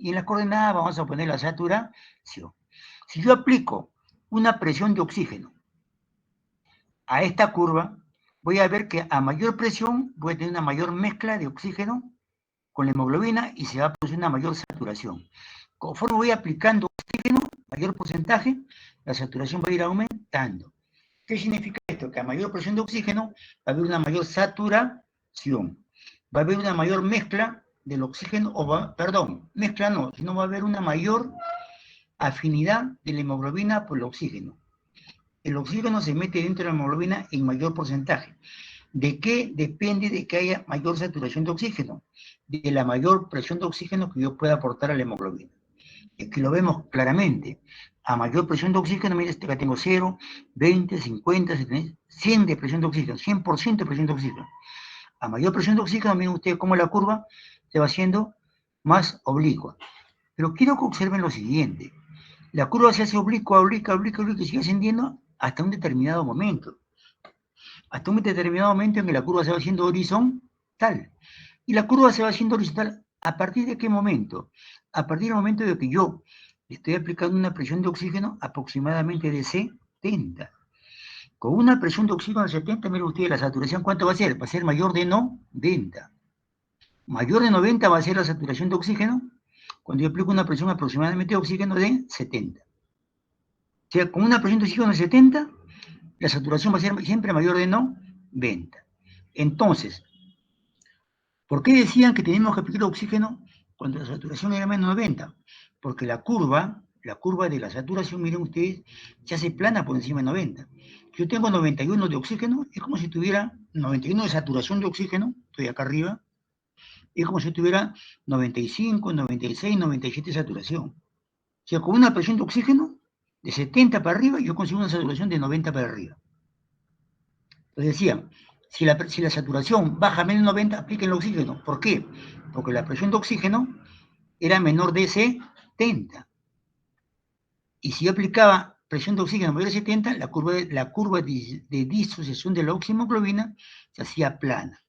y en las coordenadas vamos a poner la saturación. Si yo aplico una presión de oxígeno a esta curva, voy a ver que a mayor presión voy a tener una mayor mezcla de oxígeno con la hemoglobina y se va a producir una mayor saturación. Conforme voy aplicando oxígeno, mayor porcentaje, la saturación va a ir aumentando. ¿Qué significa esto? Que a mayor presión de oxígeno va a haber una mayor saturación. Va a haber una mayor mezcla del oxígeno, mezcla no, sino va a haber una mayor afinidad de la hemoglobina por el oxígeno. El oxígeno se mete dentro de la hemoglobina en mayor porcentaje. ¿De qué depende de que haya mayor saturación de oxígeno? De la mayor presión de oxígeno que yo pueda aportar a la hemoglobina. Aquí lo vemos claramente. A mayor presión de oxígeno, mire, acá tengo 0, 20, 50, 70, 100 de presión de oxígeno, 100% de presión de oxígeno. A mayor presión de oxígeno, miren ustedes cómo la curva se va haciendo más oblicua. Pero quiero que observen lo siguiente. La curva se hace oblicua, y sigue ascendiendo hasta un determinado momento. Hasta un determinado momento en que la curva se va haciendo horizontal. Y la curva se va haciendo horizontal, ¿a partir de qué momento? A partir del momento de que yo estoy aplicando una presión de oxígeno aproximadamente de 70. Con una presión de oxígeno de 70, miren ustedes, la saturación, ¿cuánto va a ser? Va a ser mayor de 90. Mayor de 90 va a ser la saturación de oxígeno cuando yo aplico una presión aproximadamente de oxígeno de 70. O sea, con una presión de oxígeno de 70, la saturación va a ser siempre mayor de 90. Entonces, ¿por qué decían que teníamos que aplicar oxígeno cuando la saturación era menos de 90? Porque la curva de la saturación, miren ustedes, se hace plana por encima de 90. Yo tengo 91 de oxígeno, es como si tuviera 91 de saturación de oxígeno, estoy acá arriba, es como si tuviera 95, 96, 97 de saturación. O sea, con una presión de oxígeno de 70 para arriba, yo consigo una saturación de 90 para arriba. Entonces decían, si la saturación baja a menos de 90, apliquen el oxígeno. ¿Por qué? Porque la presión de oxígeno era menor de 70. Y si yo aplicaba presión de oxígeno mayor de 70, la curva de disociación de la oxihemoglobina se hacía plana.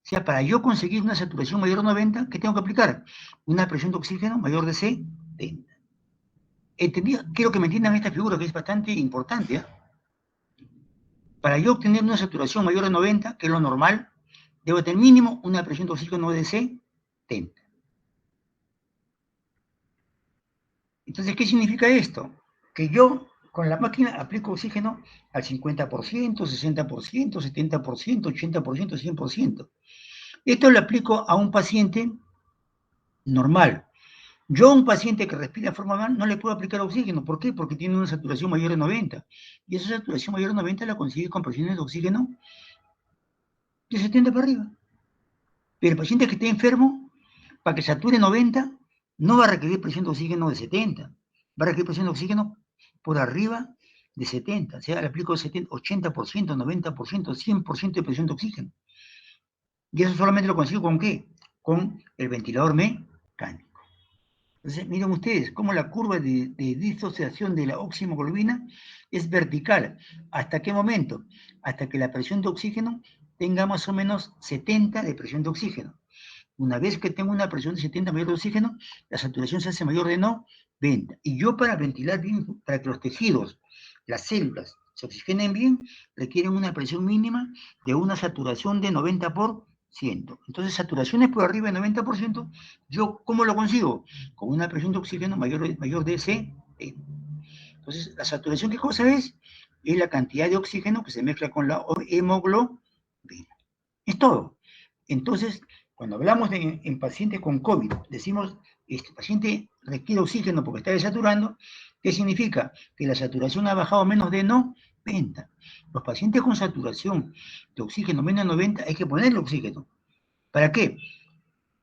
O sea, para yo conseguir una saturación mayor de 90, ¿qué tengo que aplicar? Una presión de oxígeno mayor de 70. ¿Entendido? Quiero que me entiendan esta figura que es bastante importante. ¿eh? Para yo obtener una saturación mayor de 90, que es lo normal, debo tener mínimo una presión de oxígeno de 70. Entonces, ¿qué significa esto? Que yo con la máquina aplico oxígeno al 50%, 60%, 70%, 80%, 100%. Esto lo aplico a un paciente normal. Yo a un paciente que respira de forma normal no le puedo aplicar oxígeno. ¿Por qué? Porque tiene una saturación mayor de 90. Y esa saturación mayor de 90 la consigue con presiones de oxígeno de 70 para arriba. Pero el paciente que esté enfermo, para que sature 90, no va a requerir presión de oxígeno de 70. Va a requerir presión de oxígeno por arriba de 70. O sea, le aplico 70, 80%, 90%, 100% de presión de oxígeno. Y eso solamente lo consigo ¿con qué? Con el ventilador mecánico. Entonces, miren ustedes cómo la curva de disociación de la oxihemoglobina es vertical. ¿Hasta qué momento? Hasta que la presión de oxígeno tenga más o menos 70 de presión de oxígeno. Una vez que tengo una presión de 70 mayor de oxígeno, la saturación se hace mayor de 90. Y yo para ventilar bien, para que los tejidos, las células, se oxigenen bien, requieren una presión mínima de una saturación de 90%. Entonces, saturaciones por arriba de 90%, ¿yo cómo lo consigo? Con una presión de oxígeno mayor de C. Entonces, la saturación, ¿qué cosa es? Es la cantidad de oxígeno que se mezcla con la hemoglobina. Es todo. Entonces, cuando hablamos en pacientes con COVID, decimos, este paciente requiere oxígeno porque está desaturando. ¿Qué significa? Que la saturación ha bajado menos de 90. Los pacientes con saturación de oxígeno menos de 90 hay que ponerle oxígeno. ¿Para qué?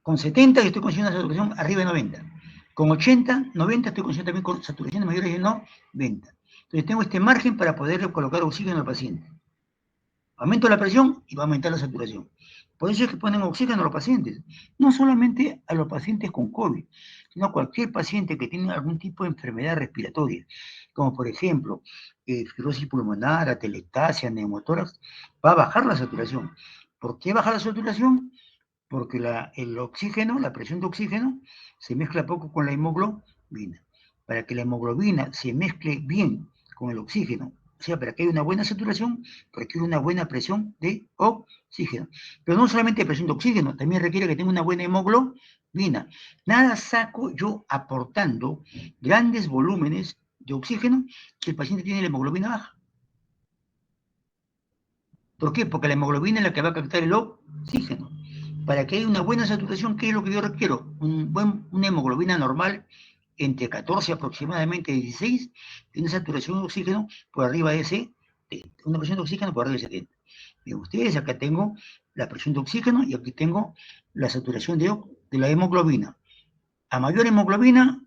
Con 70 yo estoy consiguiendo una saturación arriba de 90. Con 80, 90 estoy consiguiendo también con saturaciones mayores de 90. Entonces tengo este margen para poderle colocar oxígeno al paciente. Aumento la presión y va a aumentar la saturación. Por eso es que ponen oxígeno a los pacientes. No solamente a los pacientes con COVID, sino a cualquier paciente que tiene algún tipo de enfermedad respiratoria, como por ejemplo, fibrosis pulmonar, atelectasia, neumotórax, va a bajar la saturación. ¿Por qué baja la saturación? porque el oxígeno, la presión de oxígeno, se mezcla poco con la hemoglobina. Para que la hemoglobina se mezcle bien con el oxígeno, o sea, para que haya una buena saturación, requiere una buena presión de oxígeno. Pero no solamente presión de oxígeno, también requiere que tenga una buena hemoglobina. Nada saco yo aportando grandes volúmenes de oxígeno si el paciente tiene la hemoglobina baja. ¿Por qué? Porque la hemoglobina es la que va a captar el oxígeno. Para que haya una buena saturación, ¿qué es lo que yo requiero? Una hemoglobina normal entre 14 aproximadamente 16, y una saturación de oxígeno por arriba de 70. Una presión de oxígeno por arriba de 70. Bien, ustedes, acá tengo la presión de oxígeno y aquí tengo la saturación de la hemoglobina. A mayor hemoglobina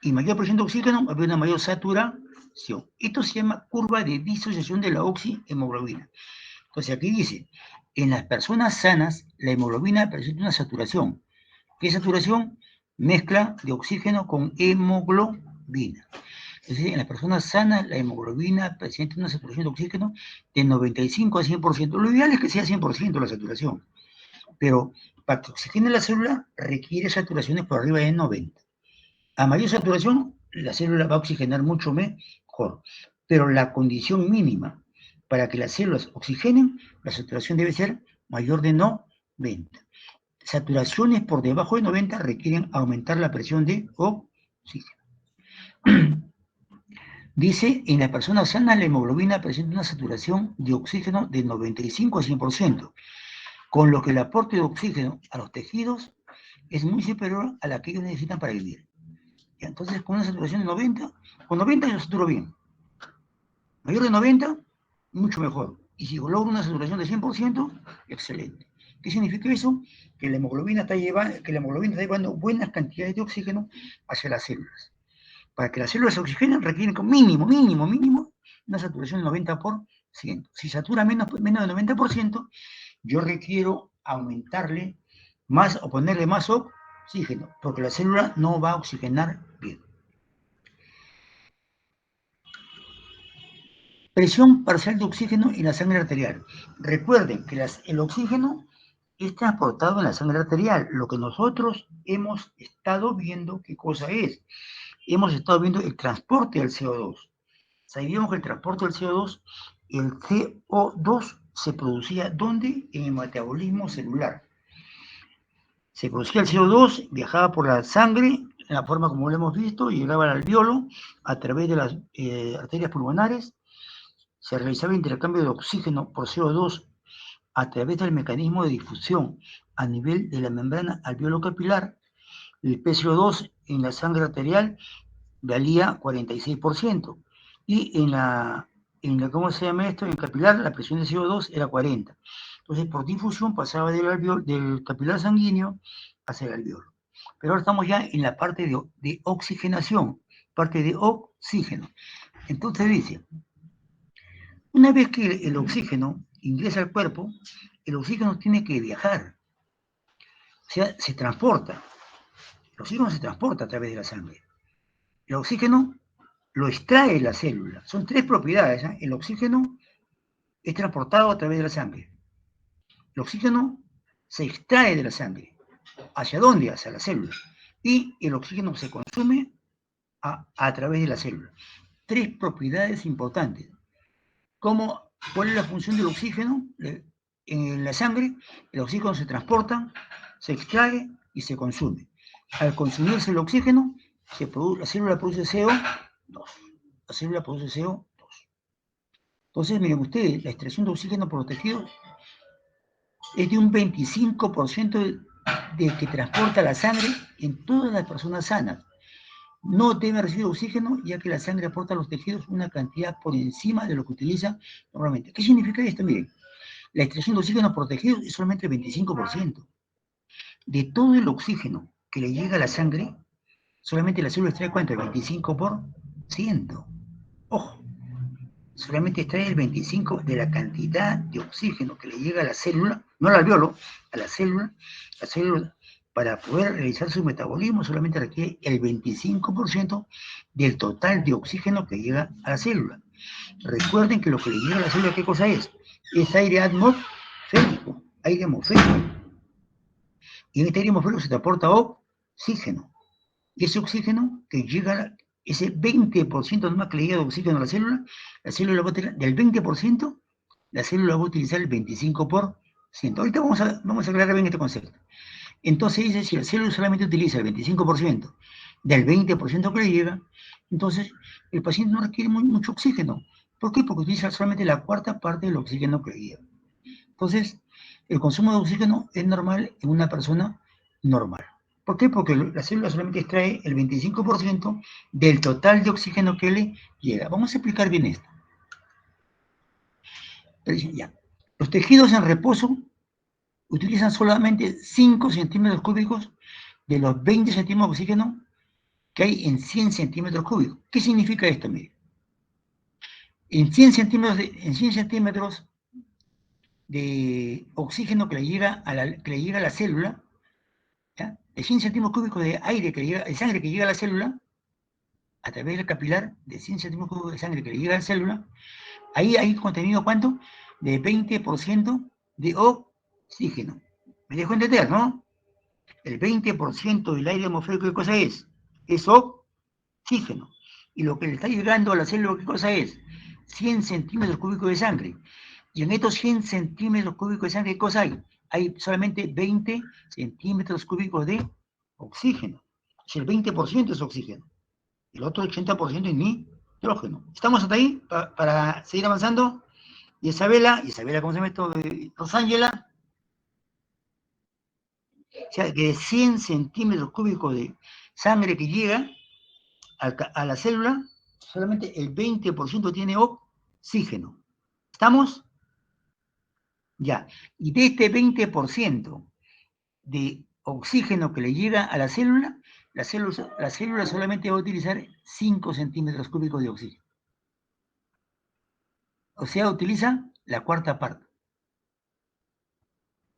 y mayor presión de oxígeno, va a haber una mayor saturación. Esto se llama curva de disociación de la oxihemoglobina. Entonces aquí dice, en las personas sanas, la hemoglobina presenta una saturación. ¿Qué saturación? Mezcla de oxígeno con hemoglobina. Entonces, en las personas sanas, la hemoglobina presenta una saturación de oxígeno de 95 a 100%. Lo ideal es que sea 100% la saturación. Pero para que oxigene la célula, requiere saturaciones por arriba de 90. A mayor saturación, la célula va a oxigenar mucho mejor. Pero la condición mínima para que las células oxigenen, la saturación debe ser mayor de 90. Saturaciones por debajo de 90 requieren aumentar la presión de oxígeno. Dice, en la persona sana la hemoglobina presenta una saturación de oxígeno de 95 a 100%, con lo que el aporte de oxígeno a los tejidos es muy superior a la que ellos necesitan para vivir. Y entonces, con una saturación de 90, con 90 yo saturo bien. Mayor de 90, mucho mejor. Y si logro una saturación de 100%, excelente. ¿Qué significa eso? Que la hemoglobina está llevando buenas cantidades de oxígeno hacia las células. Para que las células se oxigenen requieren mínimo, una saturación del 90%. Si satura menos del 90%, yo requiero aumentarle más o ponerle más oxígeno, porque la célula no va a oxigenar bien. Presión parcial de oxígeno en la sangre arterial. Recuerden que el oxígeno es transportado en la sangre arterial. Lo que nosotros hemos estado viendo, ¿qué cosa es? Hemos estado viendo el transporte del CO2. Sabíamos que el transporte del CO2, el CO2 se producía ¿dónde? En el metabolismo celular. Se producía el CO2, viajaba por la sangre, en la forma como lo hemos visto, y llegaba al alveolo a través de las arterias pulmonares. Se realizaba intercambio de oxígeno por CO2 a través del mecanismo de difusión a nivel de la membrana alveolo-capilar. El PCO2 en la sangre arterial valía 46%. Y en la ¿cómo se llama esto? En el capilar, la presión de CO2 era 40. Entonces, por difusión pasaba del capilar sanguíneo hacia el alveolo. Pero ahora estamos ya en la parte de oxigenación, parte de oxígeno. Entonces dice, una vez que el oxígeno ingresa al cuerpo, el oxígeno tiene que viajar. O sea, se transporta. El oxígeno se transporta a través de la sangre. El oxígeno lo extrae la célula. Son tres propiedades. El oxígeno es transportado a través de la sangre. El oxígeno se extrae de la sangre. ¿Hacia dónde? Hacia la célula. Y el oxígeno se consume a través de la célula. Tres propiedades importantes. ¿Cuál es la función del oxígeno? En la sangre, el oxígeno se transporta, se extrae y se consume. Al consumirse el oxígeno, la célula produce CO2. La célula produce CO2. Entonces, miren ustedes, la extracción de oxígeno por los tejidos es de un 25% de que transporta la sangre en todas las personas sanas. No debe recibir oxígeno, ya que la sangre aporta a los tejidos una cantidad por encima de lo que utiliza normalmente. ¿Qué significa esto? Miren, la extracción de oxígeno por tejidos es solamente el 25%. De todo el oxígeno que le llega a la sangre, solamente la célula extrae ¿cuánto? El 25%. Ojo, solamente extrae el 25% de la cantidad de oxígeno que le llega a la célula, no al alveolo, a la célula para poder realizar su metabolismo solamente requiere el 25% del total de oxígeno que llega a la célula. Recuerden que lo que le llega a la célula, ¿qué cosa es? Es aire atmosférico, aire atmosférico. Y en este aire atmosférico se transporta oxígeno. Y ese oxígeno que llega, ese 20% nomás que le llega de oxígeno a la célula va a tener, del 20%, la célula va a utilizar el 25%. Ahorita vamos a aclarar bien este concepto. Entonces dice, si la célula solamente utiliza el 25% del 20% que le llega, entonces el paciente no requiere mucho oxígeno. ¿Por qué? Porque utiliza solamente la cuarta parte del oxígeno que le llega. Entonces, el consumo de oxígeno es normal en una persona normal. ¿Por qué? Porque la célula solamente extrae el 25% del total de oxígeno que le llega. Vamos a explicar bien esto. Ya. Los tejidos en reposo utilizan solamente 5 centímetros cúbicos de los 20 centímetros de oxígeno que hay en 100 centímetros cúbicos. ¿Qué significa esto? Mire, en 100 centímetros de oxígeno que le llega a la célula, ¿ya? De 100 centímetros cúbicos de aire de sangre que llega a la célula, a través del capilar, de 100 centímetros cúbicos de sangre que le llega a la célula, ahí hay contenido, ¿cuánto? De 20% de oxígeno. ¿Me dejo entender, no? El 20% del aire atmosférico, ¿qué cosa es? Es oxígeno. Y lo que le está llegando a la célula, ¿qué cosa es? 100 centímetros cúbicos de sangre. Y en estos 100 centímetros cúbicos de sangre, ¿qué cosa hay? Hay solamente 20 centímetros cúbicos de oxígeno. O sea, el 20% es oxígeno. El otro 80% es nitrógeno. ¿Estamos hasta ahí? Para seguir avanzando. Y Isabela, ¿cómo se llama esto? Rosángela. O sea, que de 100 centímetros cúbicos de sangre que llega a la célula, solamente el 20% tiene oxígeno. ¿Estamos? Ya. Y de este 20% de oxígeno que le llega a la célula solamente va a utilizar 5 centímetros cúbicos de oxígeno. O sea, utiliza la cuarta parte.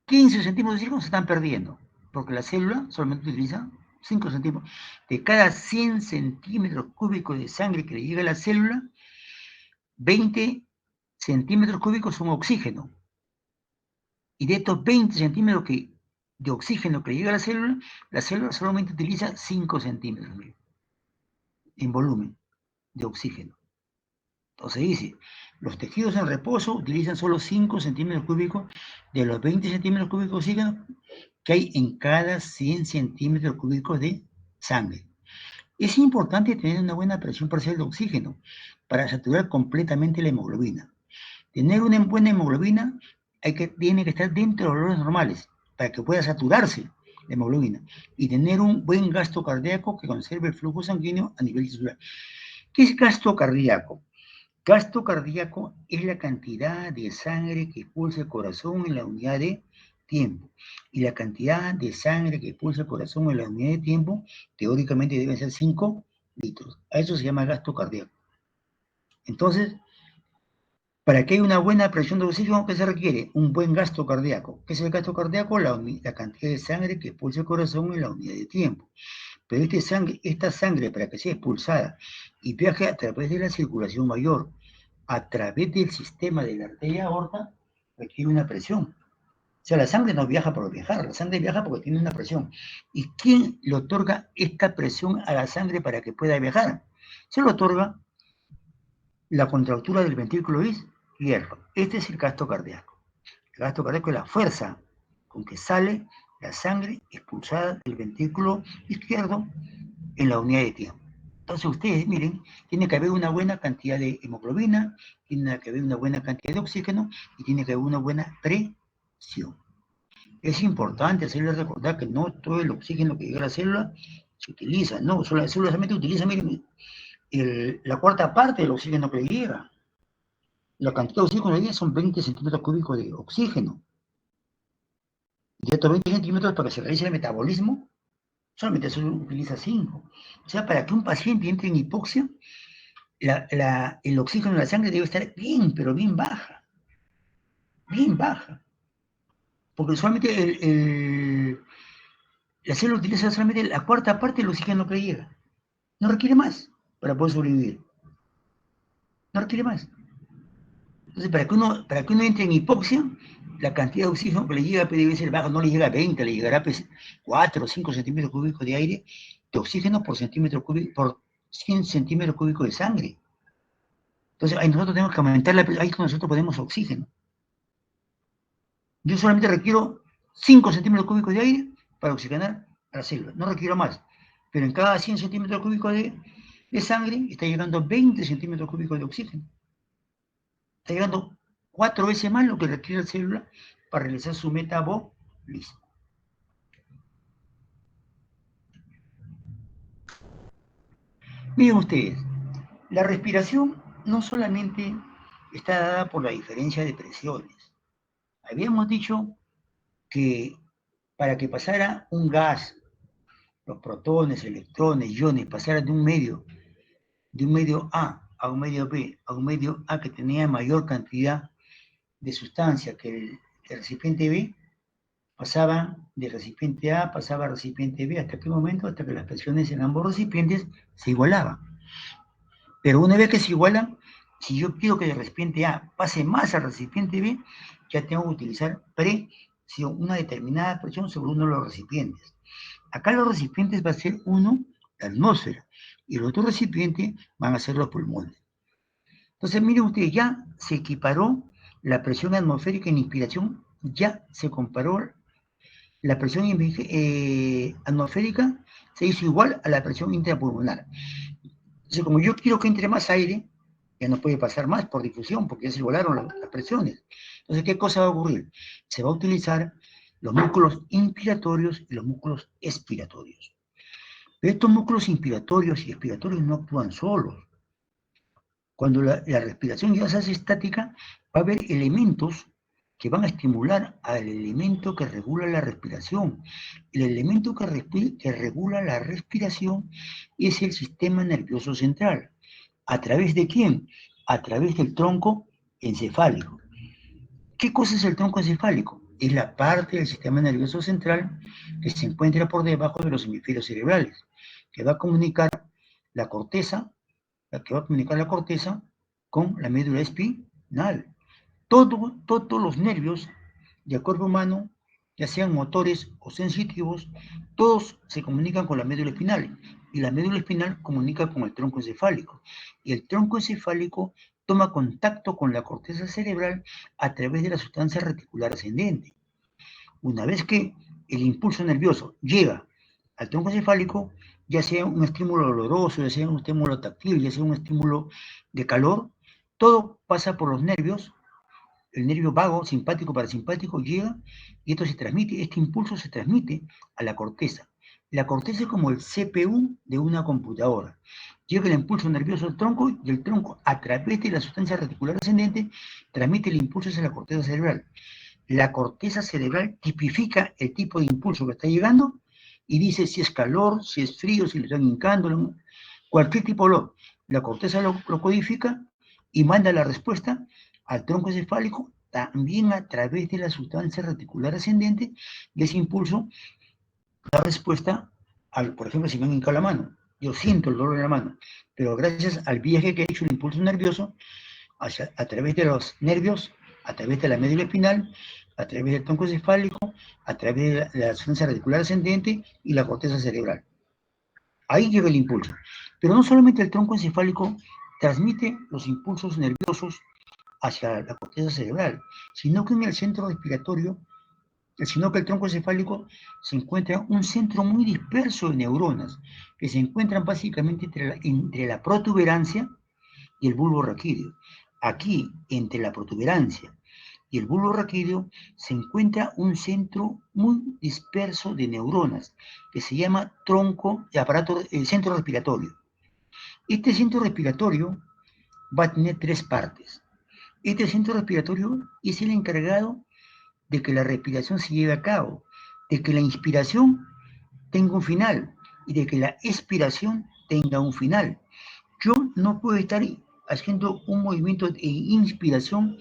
15 centímetros de oxígeno se están perdiendo, porque la célula solamente utiliza 5 centímetros. De cada 100 centímetros cúbicos de sangre que le llega a la célula, 20 centímetros cúbicos son oxígeno. Y de estos 20 centímetros de oxígeno que llega a la célula solamente utiliza 5 centímetros en volumen de oxígeno. Entonces dice, los tejidos en reposo utilizan solo 5 centímetros cúbicos de los 20 centímetros cúbicos de oxígeno que hay en cada 100 centímetros cúbicos de sangre. Es importante tener una buena presión parcial de oxígeno para saturar completamente la hemoglobina. Tener una buena hemoglobina tiene que estar dentro de los valores normales para que pueda saturarse la hemoglobina y tener un buen gasto cardíaco que conserve el flujo sanguíneo a nivel tisular. ¿Qué es gasto cardíaco? Gasto cardíaco es la cantidad de sangre que expulsa el corazón en la unidad de tiempo. Y la cantidad de sangre que expulsa el corazón en la unidad de tiempo, teóricamente deben ser 5 litros. A eso se llama gasto cardíaco. Entonces, para que haya una buena presión de oxígeno, ¿qué se requiere? Un buen gasto cardíaco. ¿Qué es el gasto cardíaco? La cantidad de sangre que expulsa el corazón en la unidad de tiempo. Pero esta sangre, para que sea expulsada y viaje a través de la circulación mayor, a través del sistema de la arteria aorta, requiere una presión. O sea, la sangre no viaja por viajar, la sangre viaja porque tiene una presión. ¿Y quién le otorga esta presión a la sangre para que pueda viajar? Se lo otorga la contractura del ventrículo izquierdo. Este es el gasto cardíaco. El gasto cardíaco es la fuerza con que sale la sangre expulsada del ventrículo izquierdo en la unidad de tiempo. Entonces ustedes, miren, tiene que haber una buena cantidad de hemoglobina, tiene que haber una buena cantidad de oxígeno y tiene que haber una buena presión. Es importante hacerles recordar que no todo el oxígeno que llega a la célula se utiliza, no, la célula solamente utiliza, miren, la cuarta parte del oxígeno que le llega. La cantidad de oxígeno que le llega son 20 centímetros cúbicos de oxígeno. Y estos 20 centímetros, para que se realice el metabolismo, solamente se utiliza 5. O sea, para que un paciente entre en hipoxia, el oxígeno en la sangre debe estar bien, pero bien baja. Bien baja. Porque solamente la célula utiliza solamente la cuarta parte del oxígeno que le llega. No requiere más para poder sobrevivir. No requiere más. Entonces, para que uno entre en hipoxia, la cantidad de oxígeno que le llega debe ser baja, no le llega a 20, le llegará pues, 4 o 5 centímetros cúbicos de aire de oxígeno por centímetro cúbico, por 100 centímetros cúbicos de sangre. Entonces, ahí nosotros tenemos que aumentar la presión, ahí nosotros ponemos oxígeno. Yo solamente requiero 5 centímetros cúbicos de aire para oxigenar a la célula, no requiero más. Pero en cada 100 centímetros cúbicos de sangre está llegando 20 centímetros cúbicos de oxígeno. Está llegando 4 veces más lo que requiere la célula para realizar su metabolismo. Miren ustedes, la respiración no solamente está dada por la diferencia de presiones. Habíamos dicho que para que pasara un gas, los protones, electrones, iones, pasaran de un medio A un medio B, a un medio A que tenía mayor cantidad de sustancia que el recipiente B, pasaban de recipiente A, pasaba a recipiente B, ¿hasta qué momento? Hasta que las presiones en ambos recipientes se igualaban. Pero una vez que se igualan, si yo quiero que el recipiente A pase más al recipiente B, ya tengo que utilizar presión, una determinada presión sobre uno de los recipientes. Acá los recipientes va a ser uno, la atmósfera, y los otros recipientes van a ser los pulmones. Entonces, miren ustedes, ya se equiparó la presión atmosférica en inspiración, ya se comparó la presión atmosférica, se hizo igual a la presión intrapulmonar. Entonces, como yo quiero que entre más aire, ya no puede pasar más por difusión, porque ya se igualaron las presiones. Entonces, ¿qué cosa va a ocurrir? Se va a utilizar los músculos inspiratorios y los músculos expiratorios. Pero estos músculos inspiratorios y expiratorios no actúan solos. Cuando la respiración ya se hace estática, va a haber elementos que van a estimular al elemento que regula la respiración. El elemento que regula la respiración es el sistema nervioso central. ¿A través de quién? A través del tronco encefálico. ¿Qué cosa es el tronco encefálico? Es la parte del sistema nervioso central que se encuentra por debajo de los hemisferios cerebrales, que va a comunicar la corteza, con la médula espinal. Todos los nervios del cuerpo humano, ya sean motores o sensitivos, todos se comunican con la médula espinal, y la médula espinal comunica con el tronco encefálico, y el tronco encefálico toma contacto con la corteza cerebral a través de la sustancia reticular ascendente. Una vez que el impulso nervioso llega al tronco encefálico, ya sea un estímulo oloroso, ya sea un estímulo táctil, ya sea un estímulo de calor, todo pasa por los nervios. El nervio vago, simpático, parasimpático, llega y esto se transmite, este impulso se transmite a la corteza. La corteza es como el CPU de una computadora. Llega el impulso nervioso al tronco y el tronco, a través de la sustancia reticular ascendente, transmite el impulso hacia la corteza cerebral. La corteza cerebral tipifica el tipo de impulso que está llegando y dice si es calor, si es frío, si le están hincando, cualquier tipo de olor. La corteza lo codifica y manda la respuesta al tronco encefálico, también a través de la sustancia reticular ascendente, y ese impulso da respuesta por ejemplo, si me han hincado la mano. Yo siento el dolor en la mano, pero gracias al viaje que ha hecho el impulso nervioso, a través de los nervios, a través de la médula espinal, a través del tronco encefálico, a través de la sustancia reticular ascendente y la corteza cerebral. Ahí llega el impulso. Pero no solamente el tronco encefálico transmite los impulsos nerviosos hacia la corteza cerebral, sino que en el centro respiratorio, sino que el tronco encefálico se encuentra un centro muy disperso de neuronas, que se encuentran básicamente entre la protuberancia y el bulbo raquídeo. Aquí, entre la protuberancia y el bulbo raquídeo, se encuentra un centro muy disperso de neuronas, que se llama centro respiratorio. Este centro respiratorio va a tener 3 partes. Este centro respiratorio es el encargado de que la respiración se lleve a cabo, de que la inspiración tenga un final y de que la expiración tenga un final. Yo no puedo estar haciendo un movimiento de inspiración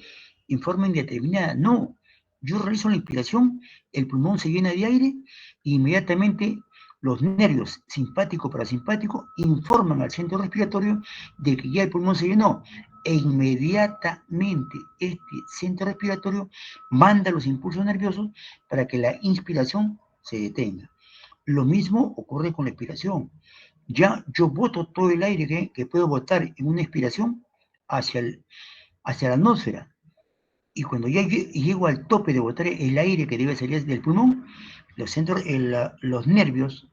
en forma indeterminada, no. Yo realizo la inspiración, el pulmón se llena de aire e inmediatamente los nervios simpático parasimpático informan al centro respiratorio de que ya el pulmón se llenó. e inmediatamente este centro respiratorio manda los impulsos nerviosos para que la inspiración se detenga. Lo mismo ocurre con la expiración. Ya yo boto todo el aire que puedo botar en una expiración hacia la atmósfera. Y cuando ya llego al tope de botar el aire que debe salir del pulmón, los nervios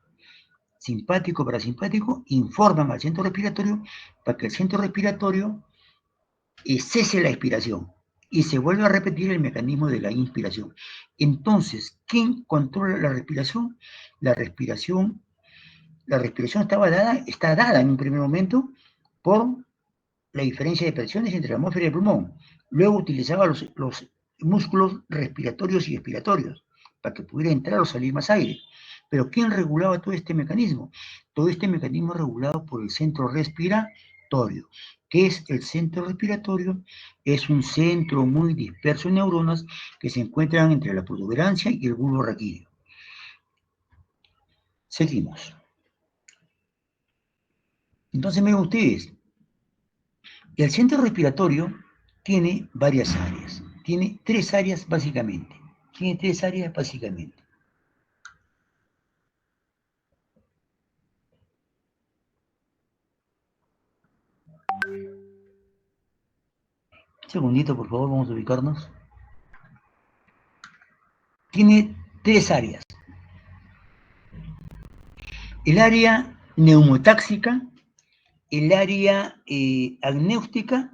simpático, parasimpático, informan al centro respiratorio para que el centro respiratorio cese la expiración y se vuelve a repetir el mecanismo de la inspiración. Entonces, ¿quién controla la respiración? La respiración está dada en un primer momento por la diferencia de presiones entre la atmósfera y el pulmón. Luego utilizaba los músculos respiratorios y expiratorios para que pudiera entrar o salir más aire. Pero ¿quién regulaba todo este mecanismo? Todo este mecanismo regulado por el centro respiratorio. ¿Qué es el centro respiratorio? Es un centro muy disperso de neuronas que se encuentran entre la protuberancia y el bulbo raquídeo. Seguimos. Entonces, miren ustedes, el centro respiratorio tiene varias áreas. Tiene tres áreas básicamente. Un segundito, por favor, vamos a ubicarnos. Tiene tres áreas. El área neumotáxica, el área agnéutica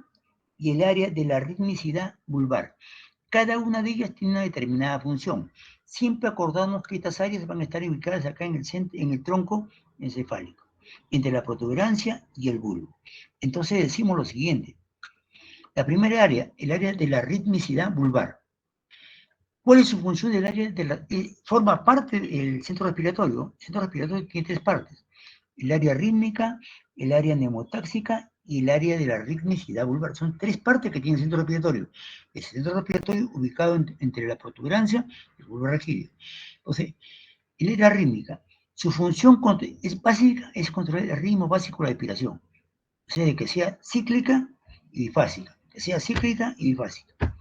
y el área de la ritmicidad vulvar. Cada una de ellas tiene una determinada función. Siempre acordarnos que estas áreas van a estar ubicadas acá en el tronco encefálico, entre la protuberancia y el bulbo. Entonces decimos lo siguiente. La primera área, el área de la ritmicidad vulvar. ¿Cuál es su función del área de la... forma parte del centro respiratorio? El centro respiratorio tiene tres partes. El área rítmica, el área neumotáxica y el área de la ritmicidad vulvar. Son tres partes que tiene el centro respiratorio. El centro respiratorio ubicado entre la protuberancia y el bulbo raquídeo. Entonces, el área rítmica, su función es básica, es controlar el ritmo básico de la respiración. O sea, de que sea cíclica y bifásica. Que sea cíclica y bifásica.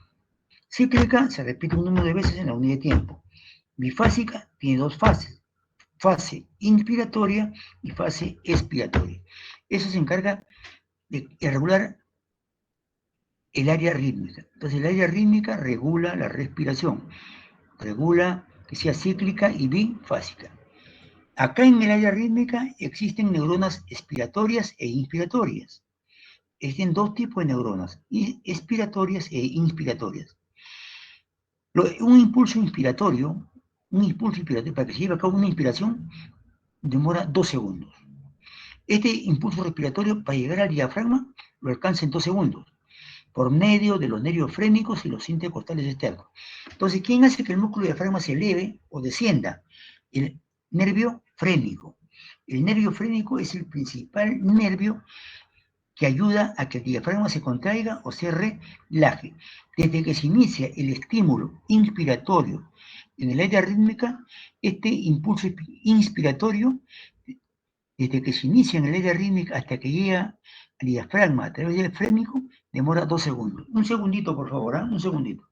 Cíclica se repite un número de veces en la unidad de tiempo. Bifásica tiene dos fases. Fase inspiratoria y fase expiratoria. Eso se encarga de regular el área rítmica. Entonces, el área rítmica regula la respiración, regula que sea cíclica y bifásica. Acá en el área rítmica existen neuronas expiratorias e inspiratorias. Existen dos tipos de neuronas, expiratorias e inspiratorias. Un impulso inspiratorio, para que se lleve a cabo una inspiración, demora 2 segundos. Este impulso respiratorio, para llegar al diafragma, lo alcanza en 2 segundos, por medio de los nervios frénicos y los intercostales externos. Entonces, ¿quién hace que el músculo diafragma se eleve o descienda? El nervio frénico. El nervio frénico es el principal nervio que ayuda a que el diafragma se contraiga o se relaje. Desde que se inicia el estímulo inspiratorio en el área rítmica, este impulso inspiratorio, desde que se inicia en el área rítmica hasta que llega al diafragma a través del frénico, demora 2 segundos. Un segundito, por favor, ¿eh? Un segundito.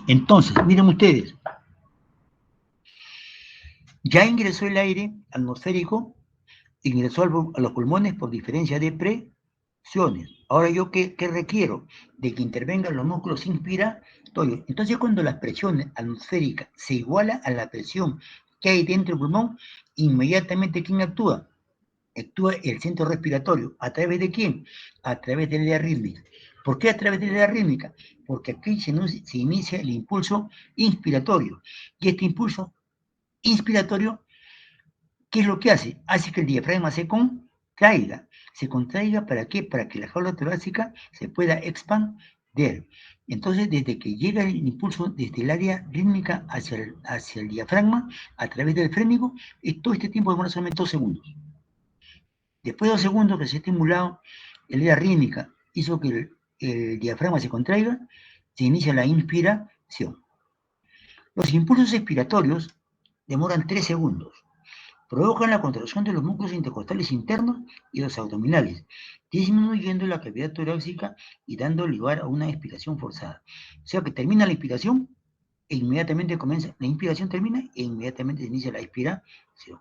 Entonces, miren ustedes, ya ingresó el aire atmosférico, ingresó a los pulmones por diferencia de presiones. Ahora yo, ¿qué requiero? De que intervengan los músculos inspiratorios. Entonces, cuando la presión atmosférica se iguala a la presión que hay dentro del pulmón, inmediatamente, ¿quién actúa? Actúa el centro respiratorio. ¿A través de quién? A través de la área rítmica. ¿Por qué a través de la área rítmica? Porque aquí se inicia el impulso inspiratorio. Y este impulso inspiratorio, ¿qué es lo que hace? Hace que el diafragma se contraiga. ¿Se contraiga para qué? Para que la jaula torácica se pueda expandir. Entonces, desde que llega el impulso desde el área rítmica hacia el diafragma, a través del frénico, todo este tiempo demora solamente 2 segundos. Después de 2 segundos que se ha estimulado el área rítmica, hizo que el diafragma se contraiga, se inicia la inspiración. Los impulsos expiratorios demoran 3 segundos. Provocan la contracción de los músculos intercostales internos y los abdominales, disminuyendo la cavidad torácica y dando lugar a una expiración forzada. O sea que termina la inspiración e inmediatamente comienza, la inspiración termina e inmediatamente se inicia la expiración.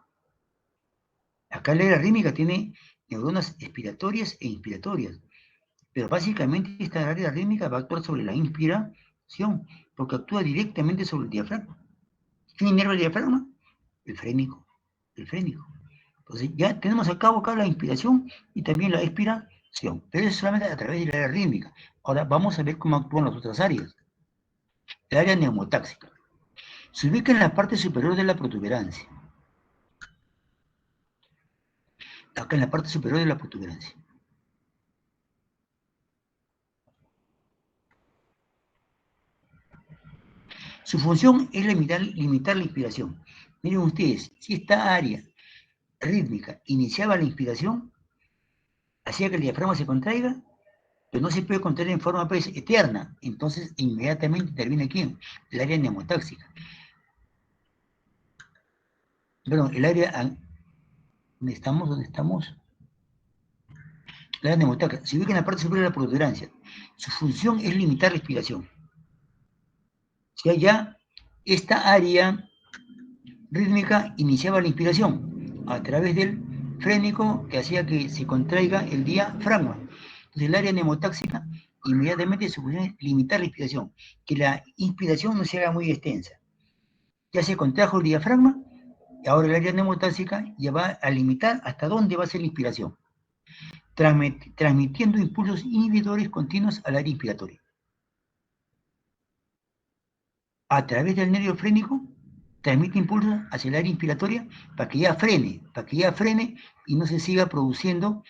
Acá la área rítmica tiene neuronas expiratorias e inspiratorias, pero básicamente esta área rítmica va a actuar sobre la inspiración, porque actúa directamente sobre el diafragma. ¿Quién inerva el diafragma? El frénico. El frénico. Entonces ya tenemos a cabo acá la inspiración y también la expiración, pero eso es solamente a través de la área rítmica. Ahora vamos a ver cómo actúan las otras áreas. El área neumotáxica. Se ubica en la parte superior de la protuberancia. Acá en la parte superior de la protuberancia. Su función es limitar la inspiración. Miren ustedes, si esta área rítmica iniciaba la inspiración, hacía que el diafragma se contraiga, pero no se puede contraer en forma pues, eterna. Entonces, inmediatamente interviene ¿quién? El área neumotáxica. Perdón, el área... ¿Dónde estamos? ¿Dónde estamos? La área neumotáxica. Se ubica en la parte superior de la protuberancia. Su función es limitar la inspiración. O sea, ya esta área rítmica iniciaba la inspiración a través del frénico que hacía que se contraiga el diafragma. Entonces el área neumotáxica inmediatamente se puede limitar la inspiración, que la inspiración no se haga muy extensa. Ya se contrajo el diafragma, y ahora el área neumotáxica ya va a limitar hasta dónde va a ser la inspiración, transmitiendo impulsos inhibidores continuos al área inspiratoria. A través del nervio frénico transmite impulsos hacia el área inspiratoria para que ya frene y no se siga produciendo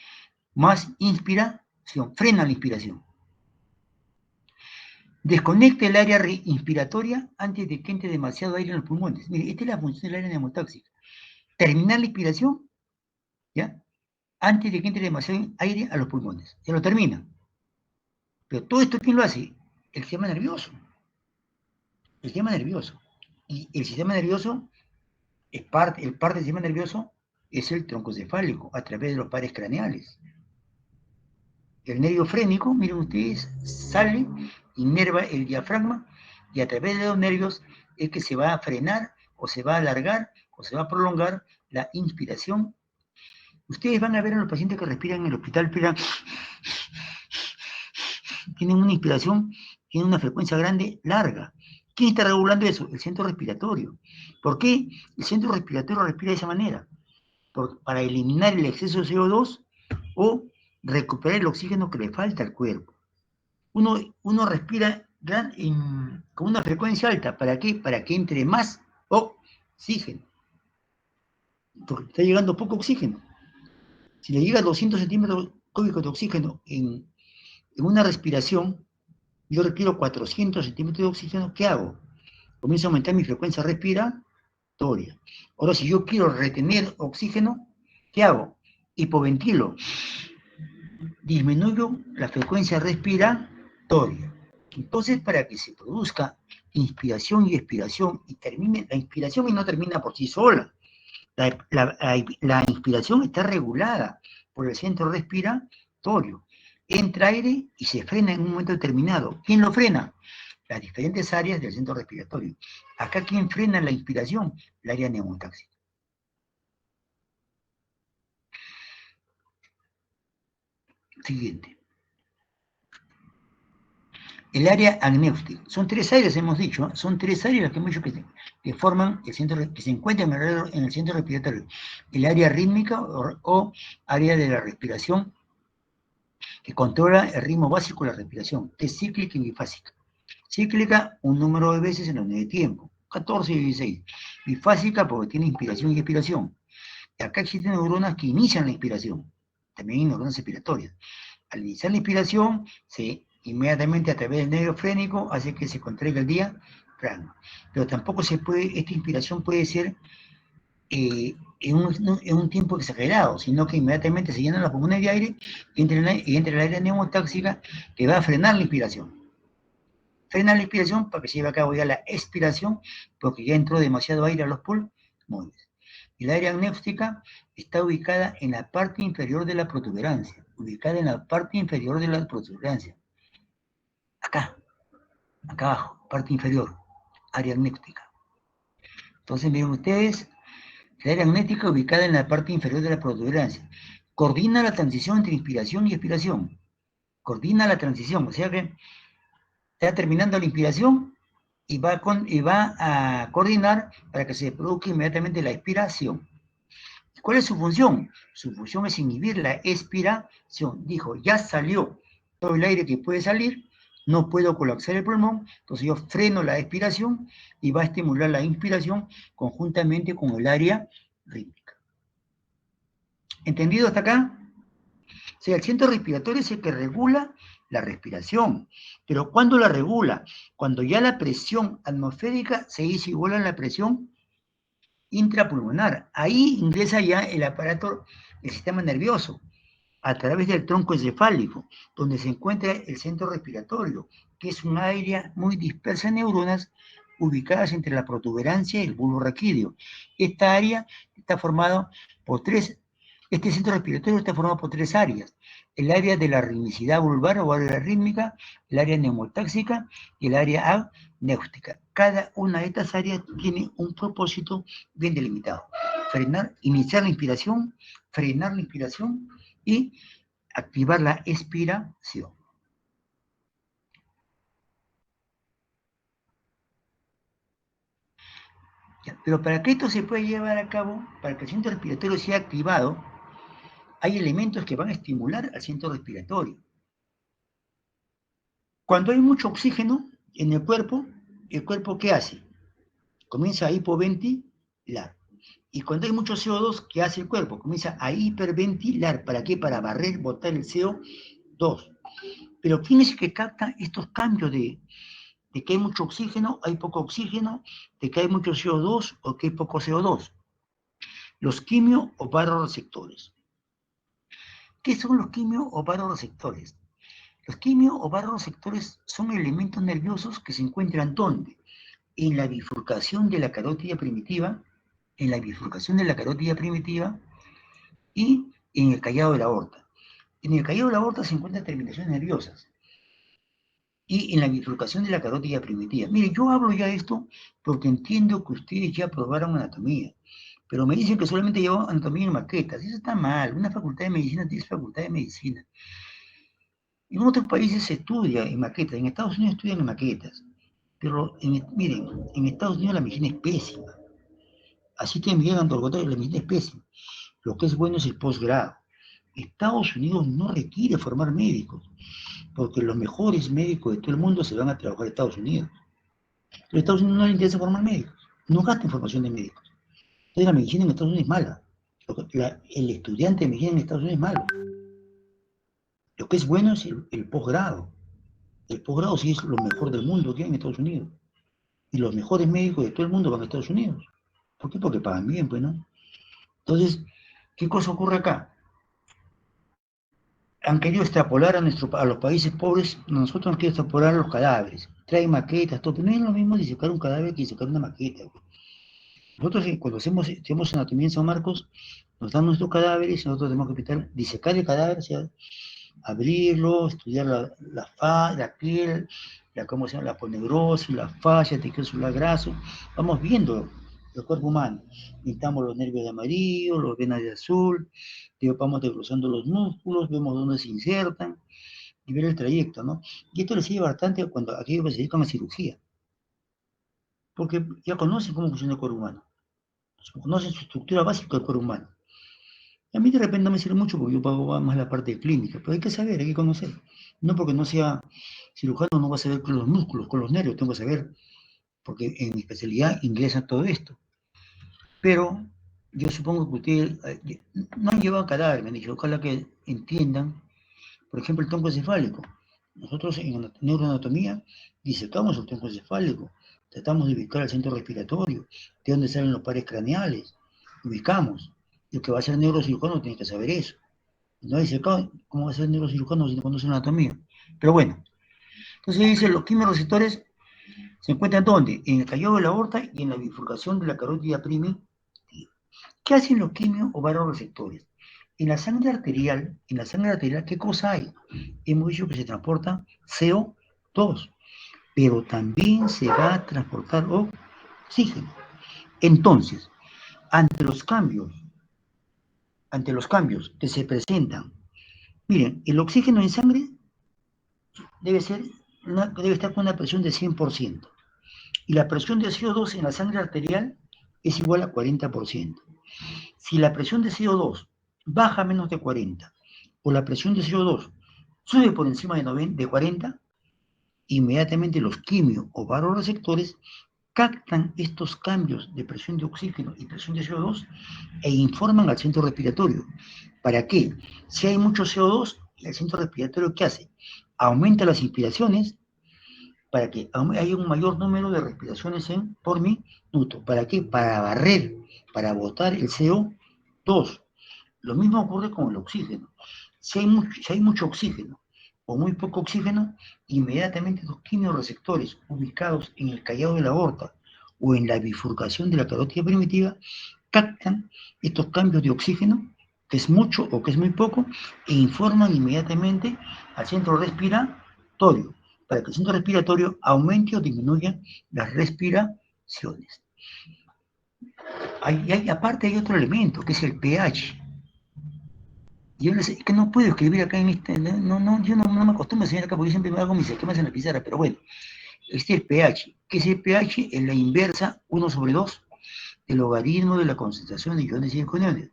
más inspiración, frena la inspiración. Desconecta el área inspiratoria antes de que entre demasiado aire en los pulmones. Mire, esta es la función del área neumotáxica. Terminar la inspiración, ¿ya? Antes de que entre demasiado aire a los pulmones. Se lo termina. Pero todo esto, ¿quién lo hace? El sistema nervioso. El sistema nervioso. Y el sistema nervioso el parte del sistema nervioso es el tronco cefálico a través de los pares craneales. El nervio frénico, miren ustedes, sale, inerva el diafragma y a través de los nervios es que se va a frenar o se va a alargar o se va a prolongar la inspiración. Ustedes van a ver a los pacientes que respiran en el hospital, tienen una inspiración, tienen una frecuencia grande, larga. ¿Quién está regulando eso? El centro respiratorio. ¿Por qué el centro respiratorio respira de esa manera? Para eliminar el exceso de CO2 o recuperar el oxígeno que le falta al cuerpo. Uno respira con una frecuencia alta. ¿Para qué? Para que entre más oxígeno. Porque está llegando poco oxígeno. Si le llega 200 centímetros cúbicos de oxígeno en una respiración, yo requiero 400 centímetros de oxígeno, ¿qué hago? Comienzo a aumentar mi frecuencia respiratoria. Ahora, si yo quiero retener oxígeno, ¿qué hago? Hipoventilo. Disminuyo la frecuencia respiratoria. Entonces, para que se produzca inspiración y expiración y termine, la inspiración no termina por sí sola. La inspiración está regulada por el centro respiratorio. Entra aire y se frena en un momento determinado. ¿Quién lo frena? Las diferentes áreas del centro respiratorio. Acá, ¿quién frena la inspiración? El área neumotáxica. Siguiente. El área agnéutica. Son 3 áreas, hemos dicho. Son 3 áreas las que hemos dicho que forman el centro, que se encuentran en el centro respiratorio. El área rítmica o área de la respiración que controla el ritmo básico de la respiración, que es cíclica y bifásica. Cíclica, un número de veces en la unidad de tiempo, 14 y 16. Bifásica porque tiene inspiración y expiración. Y acá existen neuronas que inician la inspiración. También hay neuronas expiratorias. Al iniciar la inspiración, inmediatamente a través del nervio frénico hace que se contraiga el diafragma. Pero tampoco esta inspiración puede ser en un tiempo exagerado, sino que inmediatamente se llenan los pulmones de aire y entra el aire neumotóxica que va a frenar la inspiración. Frena la inspiración para que se lleve a cabo ya la expiración, porque ya entró demasiado aire a los pulmones. El área amniótica está ubicada en la parte inferior de la protuberancia, acá abajo, parte inferior, área amniótica. Entonces miren ustedes, el área amniótica ubicada en la parte inferior de la protuberancia, coordina la transición entre inspiración y expiración, coordina la transición, o sea que está terminando la inspiración y va a coordinar para que se produzca inmediatamente la expiración. ¿Cuál es su función? Su función es inhibir la expiración. Dijo, ya salió todo el aire que puede salir, no puedo colapsar el pulmón, entonces yo freno la expiración y va a estimular la inspiración conjuntamente con el área rítmica. ¿Entendido hasta acá? O sea, el centro respiratorio es el que regula la respiración. Pero ¿cuándo la regula? Cuando ya la presión atmosférica se hizo igual a la presión intrapulmonar. Ahí ingresa ya el aparato, el sistema nervioso, a través del tronco encefálico, donde se encuentra el centro respiratorio, que es un área muy dispersa de neuronas ubicadas entre la protuberancia y el bulbo raquídeo. Esta área está formada por este centro respiratorio está formado por tres áreas: el área de la ritmicidad vulvar o área rítmica, el área neumotáxica y el área anéutica. Cada una de estas áreas tiene un propósito bien delimitado: iniciar la inspiración, frenar la inspiración y activar la expiración. Pero para que esto se pueda llevar a cabo, para que el centro respiratorio sea activado, hay elementos que van a estimular al centro respiratorio. Cuando hay mucho oxígeno en el cuerpo ¿qué hace? Comienza a hipoventilar. Y cuando hay mucho CO2, ¿qué hace el cuerpo? Comienza a hiperventilar. ¿Para qué? Para barrer, botar el CO2. Pero ¿quién es el que capta estos cambios de que hay mucho oxígeno, hay poco oxígeno, de que hay mucho CO2 o que hay poco CO2? Los quimio o vasoreceptores. ¿Qué son los quimio o vasoreceptores? Los quimio o vasoreceptores son elementos nerviosos que se encuentran ¿dónde? En la bifurcación de la carótida primitiva, y en el callado de la aorta. En el callado de la aorta se encuentran terminaciones nerviosas y en la bifurcación de la carótida primitiva. Mire, yo hablo ya de esto porque entiendo que ustedes ya probaron anatomía, pero me dicen que solamente llevan anatomía en maquetas. Eso está mal. Una facultad de medicina es facultad de medicina. En otros países se estudia en maquetas. En Estados Unidos estudian en maquetas. Pero, miren, en Estados Unidos la medicina es pésima. Así que Miguel Antolgotorio, la medicina es pésima. Lo que es bueno es el posgrado. Estados Unidos no requiere formar médicos, porque los mejores médicos de todo el mundo se van a trabajar a Estados Unidos. Pero a Estados Unidos no le interesa formar médicos, no gasta en formación de médicos. Entonces la medicina en Estados Unidos es mala. El estudiante de medicina en Estados Unidos es malo. Lo que es bueno es el posgrado. El posgrado sí es lo mejor del mundo que hay en Estados Unidos. Y los mejores médicos de todo el mundo van a Estados Unidos. ¿Por qué? Porque pagan bien, pues, ¿no? Entonces, ¿qué cosa ocurre acá? Han querido extrapolar a los países pobres, nosotros han querido extrapolar los cadáveres. Traen maquetas, todo, pero no es lo mismo disecar un cadáver que disecar una maqueta. Nosotros cuando hacemos anatomía en San Marcos, nos dan nuestros cadáveres y nosotros tenemos que disecar el cadáver, o sea, abrirlo, estudiar la piel, ¿cómo se llama? La aponeurosis, la fascia, tejido celular graso. Vamos viendo el cuerpo humano. Pintamos los nervios de amarillo, los venas de azul, vamos desglosando los músculos, vemos dónde se insertan y ver el trayecto, ¿no? Y esto les sirve bastante cuando aquellos que se dedican a cirugía, porque ya conocen cómo funciona el cuerpo humano, conocen su estructura básica del cuerpo humano. A mí de repente no me sirve mucho porque yo pago más la parte de clínica, pero hay que saber, hay que conocer. No porque no sea cirujano no va a saber con los músculos, con los nervios, tengo que saber, porque en mi especialidad ingresa todo esto. Pero yo supongo que ustedes no han llevado cadáver, me han dicho, ojalá que entiendan, por ejemplo, el tronco encefálico. Nosotros en neuroanatomía disecamos el tronco encefálico, tratamos de ubicar el centro respiratorio, de dónde salen los pares craneales, ubicamos. El que va a ser neurocirujano tiene que saber eso. No dice, ¿cómo va a ser neurocirujano si no conoce anatomía? Pero bueno, entonces dice, los quimiorreceptores se encuentran ¿dónde? En el callado de la aorta y en la bifurcación de la carótida primitiva. ¿Qué hacen los quimio o varoreceptores? En la sangre arterial, ¿qué cosa hay? Hemos dicho que se transporta CO2, pero también se va a transportar oxígeno. Entonces, ante los cambios, que se presentan, miren, el oxígeno en sangre debe estar con una presión de 100%, y la presión de CO2 en la sangre arterial es igual a 40%. Si la presión de CO2 baja a menos de 40 o la presión de CO2 sube por encima de 40, inmediatamente los quimio o varoreceptores captan estos cambios de presión de oxígeno y presión de CO2 e informan al centro respiratorio. ¿Para qué? Si hay mucho CO2, el centro respiratorio, ¿qué hace? Aumenta las inspiraciones para que haya un mayor número de respiraciones por minuto. ¿Para qué? Para barrer, para botar el CO2. Lo mismo ocurre con el oxígeno. Si hay mucho oxígeno o muy poco oxígeno, inmediatamente los quimiorreceptores ubicados en el callado de la aorta o en la bifurcación de la carótida primitiva captan estos cambios de oxígeno, que es mucho o que es muy poco, e informan inmediatamente al centro respiratorio, para que el centro respiratorio aumente o disminuya las respiraciones. Aparte hay otro elemento, que es el pH. Yo es que no puedo escribir acá en este, yo no me acostumbro a enseñar acá porque yo siempre me hago mis esquemas en la pizarra, pero bueno, este es el pH. ¿Qué es el pH? Es la inversa 1/2 del logaritmo de la concentración de iones y aniones.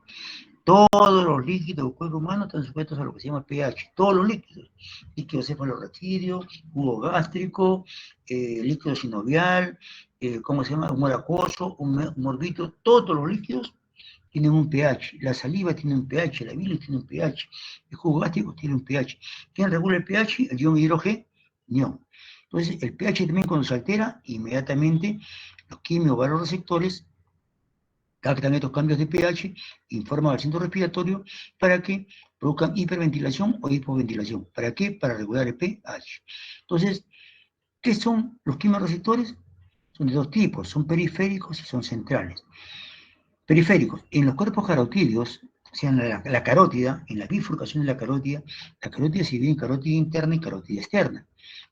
Todos los líquidos del cuerpo humano están sujetos a lo que se llama pH, todos los líquidos, líquido cefalorraquídeo, jugo gástrico, líquido sinovial, ¿cómo se llama? Humor acuoso, humor vítreo, todos los líquidos tienen un pH, la saliva tiene un pH, la bilis tiene un pH, el jugo gástrico tiene un pH. ¿Quién regula el pH? El ion hidrógeno. Entonces, el pH también cuando se altera, inmediatamente los quimio varoreceptores captan estos cambios de pH, informan al centro respiratorio para que produzcan hiperventilación o hipoventilación. ¿Para qué? Para regular el pH. Entonces, ¿qué son los quimiorreceptores? Son de dos tipos, son periféricos y son centrales. Periféricos, en los cuerpos carotídeos, o sea, en la carótida, en la bifurcación de la carótida se divide en carótida interna y carótida externa.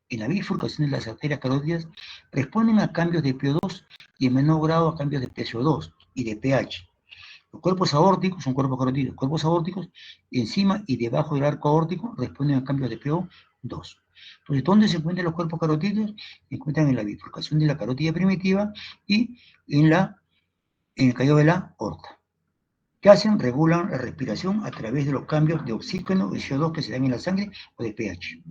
En la bifurcación de las arterias carótidas responden a cambios de PO2 y en menor grado a cambios de PCO2 y de pH. Los cuerpos aórticos son cuerpos carotídeos. Cuerpos aórticos encima y debajo del arco aórtico responden a cambios de PO2. Entonces, ¿dónde se encuentran los cuerpos carotídeos? Se encuentran en la bifurcación de la carótida primitiva y en el callado de la aorta. ¿Qué hacen? Regulan la respiración a través de los cambios de oxígeno y CO2 que se dan en la sangre o de pH.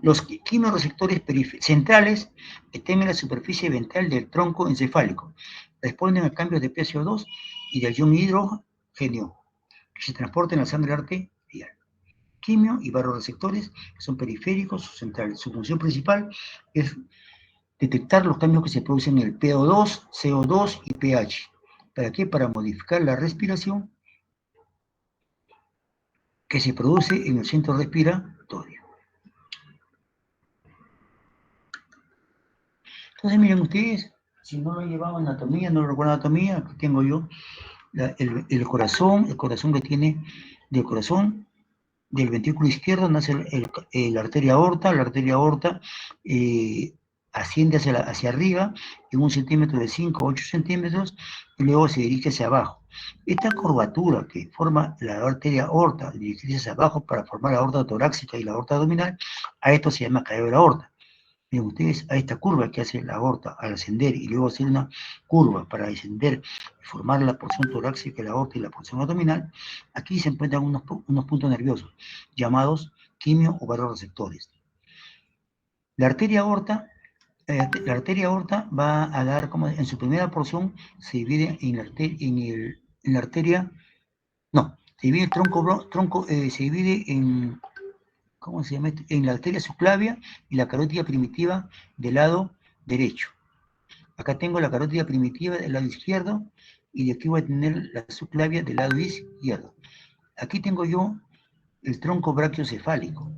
Los quimiorreceptores centrales están en la superficie ventral del tronco encefálico. Responden a cambios de PCO2 y de ion hidrógeno que se transportan en la sangre arterial. Quimio y varoreceptores son periféricos o centrales. Su función principal es detectar los cambios que se producen en el PO2, CO2 y pH. ¿Para qué? Para modificar la respiración que se produce en el centro respiratorio. Entonces, miren ustedes, si no lo he llevado anatomía, no lo recuerdo anatomía, aquí tengo yo el corazón que tiene del corazón, del ventrículo izquierdo nace la arteria aorta, asciende hacia arriba en 1 centímetro de 5 a 8 centímetros y luego se dirige hacia abajo. Esta curvatura que forma la arteria aorta, dirigirse hacia abajo para formar la aorta torácica y la aorta abdominal, a esto se llama callado de la aorta. Miren ustedes, a esta curva que hace la aorta al ascender y luego hacer una curva para descender y formar la porción torácica de la aorta y la porción abdominal, aquí se encuentran unos puntos nerviosos llamados quimio o varoreceptores. La arteria aorta va a dar, como en su primera porción, se divide se divide el tronco, se divide en, ¿cómo se llama? En la arteria subclavia y la carótida primitiva del lado derecho. Acá tengo la carótida primitiva del lado izquierdo y de aquí voy a tener la subclavia del lado izquierdo. Aquí tengo yo el tronco brachiocefálico.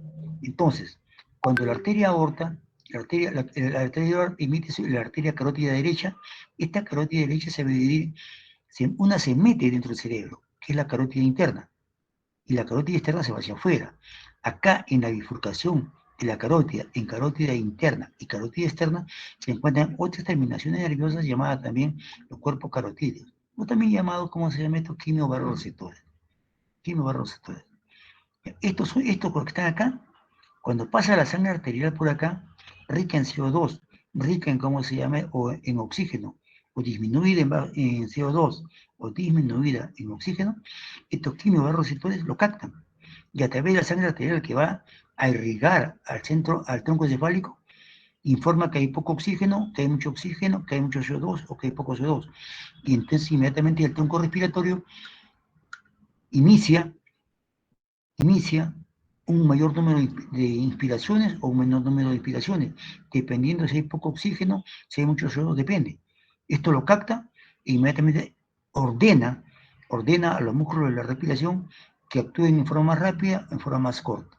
Entonces, cuando la arteria aorta, la arteria emite la arteria carótida derecha, esta carótida derecha se va a dividir, una se mete dentro del cerebro, que es la carótida interna, y la carótida externa se va hacia afuera. Acá, en la bifurcación de la carótida, en carótida interna y carótida externa, se encuentran otras terminaciones nerviosas llamadas también los cuerpos carotídeos, o también llamados, ¿cómo se llama esto? Quimiobarroreceptores. Quimiobarroreceptores. Estos que están acá, cuando pasa la sangre arterial por acá, rica en CO2, rica en, ¿cómo se llama?, o en oxígeno, o disminuida en CO2, o disminuida en oxígeno, estos quimiobarroreceptores lo captan. Y a través de la sangre arterial que va a irrigar al tronco encefálico, informa que hay poco oxígeno, que hay mucho oxígeno, que hay mucho CO2 o que hay poco CO2. Y entonces inmediatamente el tronco respiratorio inicia un mayor número de inspiraciones o un menor número de inspiraciones, dependiendo si hay poco oxígeno, si hay mucho CO2, depende. Esto lo capta e inmediatamente ordena a los músculos de la respiración que actúen en forma más rápida, en forma más corta,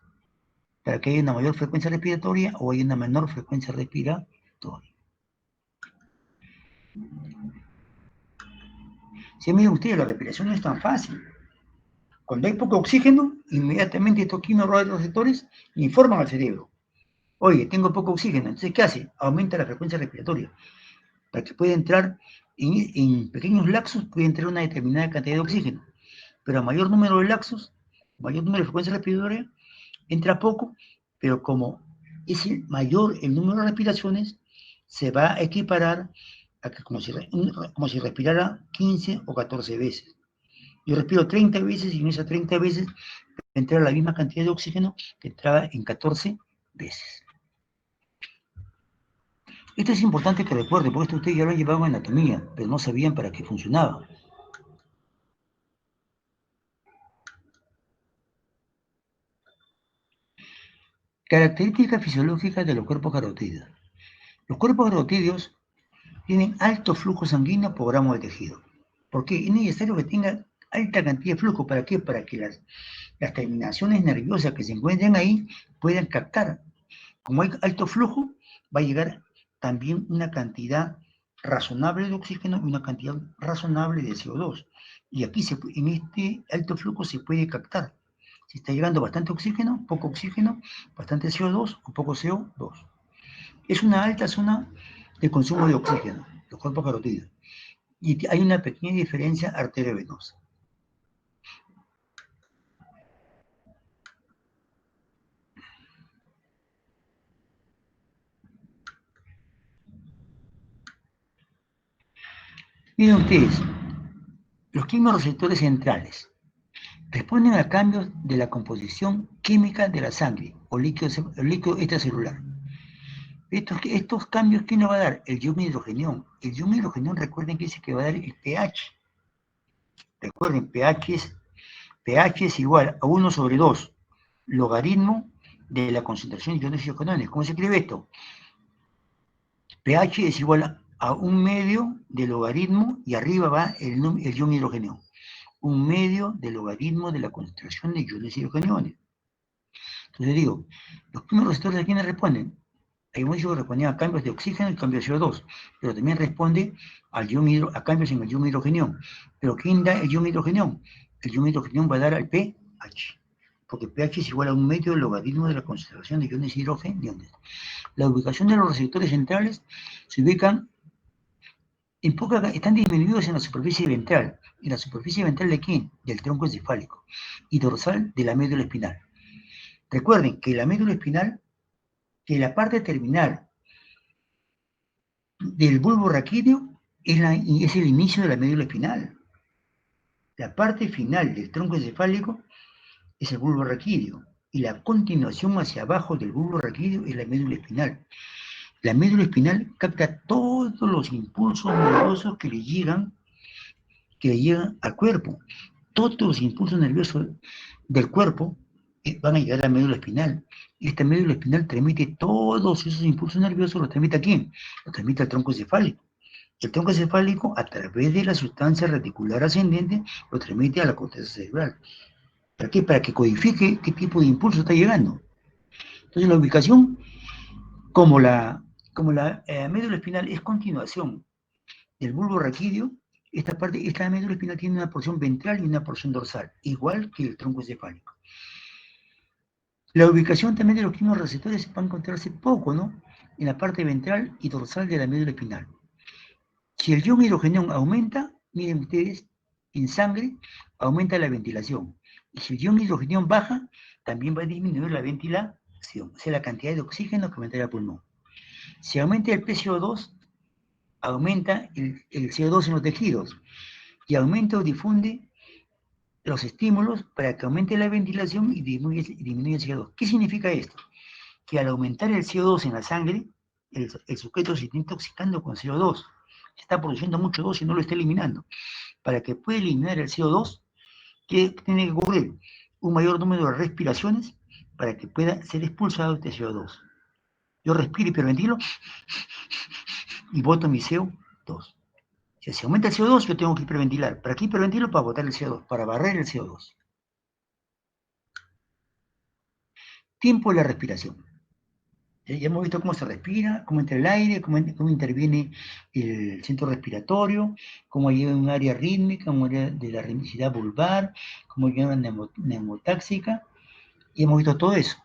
para que haya una mayor frecuencia respiratoria o haya una menor frecuencia respiratoria. Si miren ustedes, la respiración no es tan fácil. Cuando hay poco oxígeno, inmediatamente estos quimioreceptores informan al cerebro. Oye, tengo poco oxígeno, entonces ¿qué hace? Aumenta la frecuencia respiratoria, para que pueda entrar, en pequeños lapsos, puede entrar una determinada cantidad de oxígeno, pero a mayor número de lapsos, mayor número de frecuencia respiratoria, entra poco, pero como es mayor el número de respiraciones, se va a equiparar a que como si respirara 15 o 14 veces. Yo respiro 30 veces y en esas 30 veces entra la misma cantidad de oxígeno que entraba en 14 veces. Esto es importante que recuerde, porque esto ustedes ya lo han llevado en anatomía, pero no sabían para qué funcionaba. Características fisiológicas de los cuerpos carotídeos. Los cuerpos carotídeos tienen alto flujo sanguíneo por gramo de tejido. ¿Por qué? Es necesario que tenga alta cantidad de flujo. ¿Para qué? Para que las terminaciones nerviosas que se encuentren ahí puedan captar. Como hay alto flujo, va a llegar también una cantidad razonable de oxígeno y una cantidad razonable de CO2. Y aquí en este alto flujo se puede captar. Si está llegando bastante oxígeno, poco oxígeno, bastante CO2 o poco CO2. Es una alta zona de consumo de oxígeno, los cuerpos carotídeos. Y hay una pequeña diferencia arteriovenosa. Miren ustedes, los quimioreceptores centrales responden a cambios de la composición química de la sangre o líquido extracelular. Estos cambios, ¿quién nos va a dar? El ion hidrogenión. El ion hidrogenión, recuerden que dice que va a dar el pH. Recuerden, pH es igual a 1/2, logaritmo de la concentración de iones hidrogeniones. ¿Cómo se escribe esto? pH es igual a 1/2 de logaritmo, y arriba va el ion hidrogenión. 1/2 del logaritmo de la concentración de iones hidrogeniones. Entonces digo, los primeros receptores, ¿a quiénes responden? Hemos dicho que respondían a cambios de oxígeno y cambios de CO2, pero también responde a cambios en el ion hidrogenión. ¿Pero quién da el ion hidrogenión? El ion hidrogenión va a dar al pH, porque pH es igual a 1/2 del logaritmo de la concentración de iones hidrogeniones. La ubicación de los receptores centrales se ubican están disminuidos en la superficie ventral. ¿En la superficie ventral de quién? Del tronco encefálico. Y dorsal de la médula espinal. Recuerden que la médula espinal, que la parte terminal del bulbo raquídeo es el inicio de la médula espinal. La parte final del tronco encefálico es el bulbo raquídeo. Y la continuación hacia abajo del bulbo raquídeo es la médula espinal. La médula espinal capta todos los impulsos nerviosos que le llegan al cuerpo. Todos los impulsos nerviosos del cuerpo van a llegar a la médula espinal. Y esta médula espinal transmite todos esos impulsos nerviosos, los transmite a quién? Los transmite al tronco encefálico. El tronco encefálico, a través de la sustancia reticular ascendente, lo transmite a la corteza cerebral. ¿Para qué? Para que codifique qué tipo de impulso está llegando. Entonces, la ubicación, como la médula espinal es continuación del bulbo raquídeo, esta médula espinal tiene una porción ventral y una porción dorsal, igual que el tronco encefálico. La ubicación también de los quimioreceptores va a encontrarse poco, ¿no? En la parte ventral y dorsal de la médula espinal. Si el ion hidrogenión aumenta, miren ustedes, en sangre, aumenta la ventilación. Y si el ion hidrogenión baja, también va a disminuir la ventilación, o sea, la cantidad de oxígeno que entra al pulmón. Si aumenta el PCO2, aumenta el CO2 en los tejidos y aumenta o difunde los estímulos para que aumente la ventilación y disminuya el CO2. ¿Qué significa esto? Que al aumentar el CO2 en la sangre, el sujeto se está intoxicando con CO2. Se está produciendo mucho CO2 y no lo está eliminando. Para que pueda eliminar el CO2, ¿qué tiene que ocurrir? Un mayor número de respiraciones para que pueda ser expulsado este CO2. Yo respiro, hiperventilo y boto mi CO2. Si se aumenta el CO2, yo tengo que hiperventilar. ¿Para qué hiperventilo? Para botar el CO2, para barrer el CO2. Tiempo de la respiración. Ya hemos visto cómo se respira, cómo entra el aire, cómo interviene el centro respiratorio, cómo llega un área rítmica, cómo área de la ritmicidad vulvar, cómo llega una neumotáxica, y hemos visto todo eso.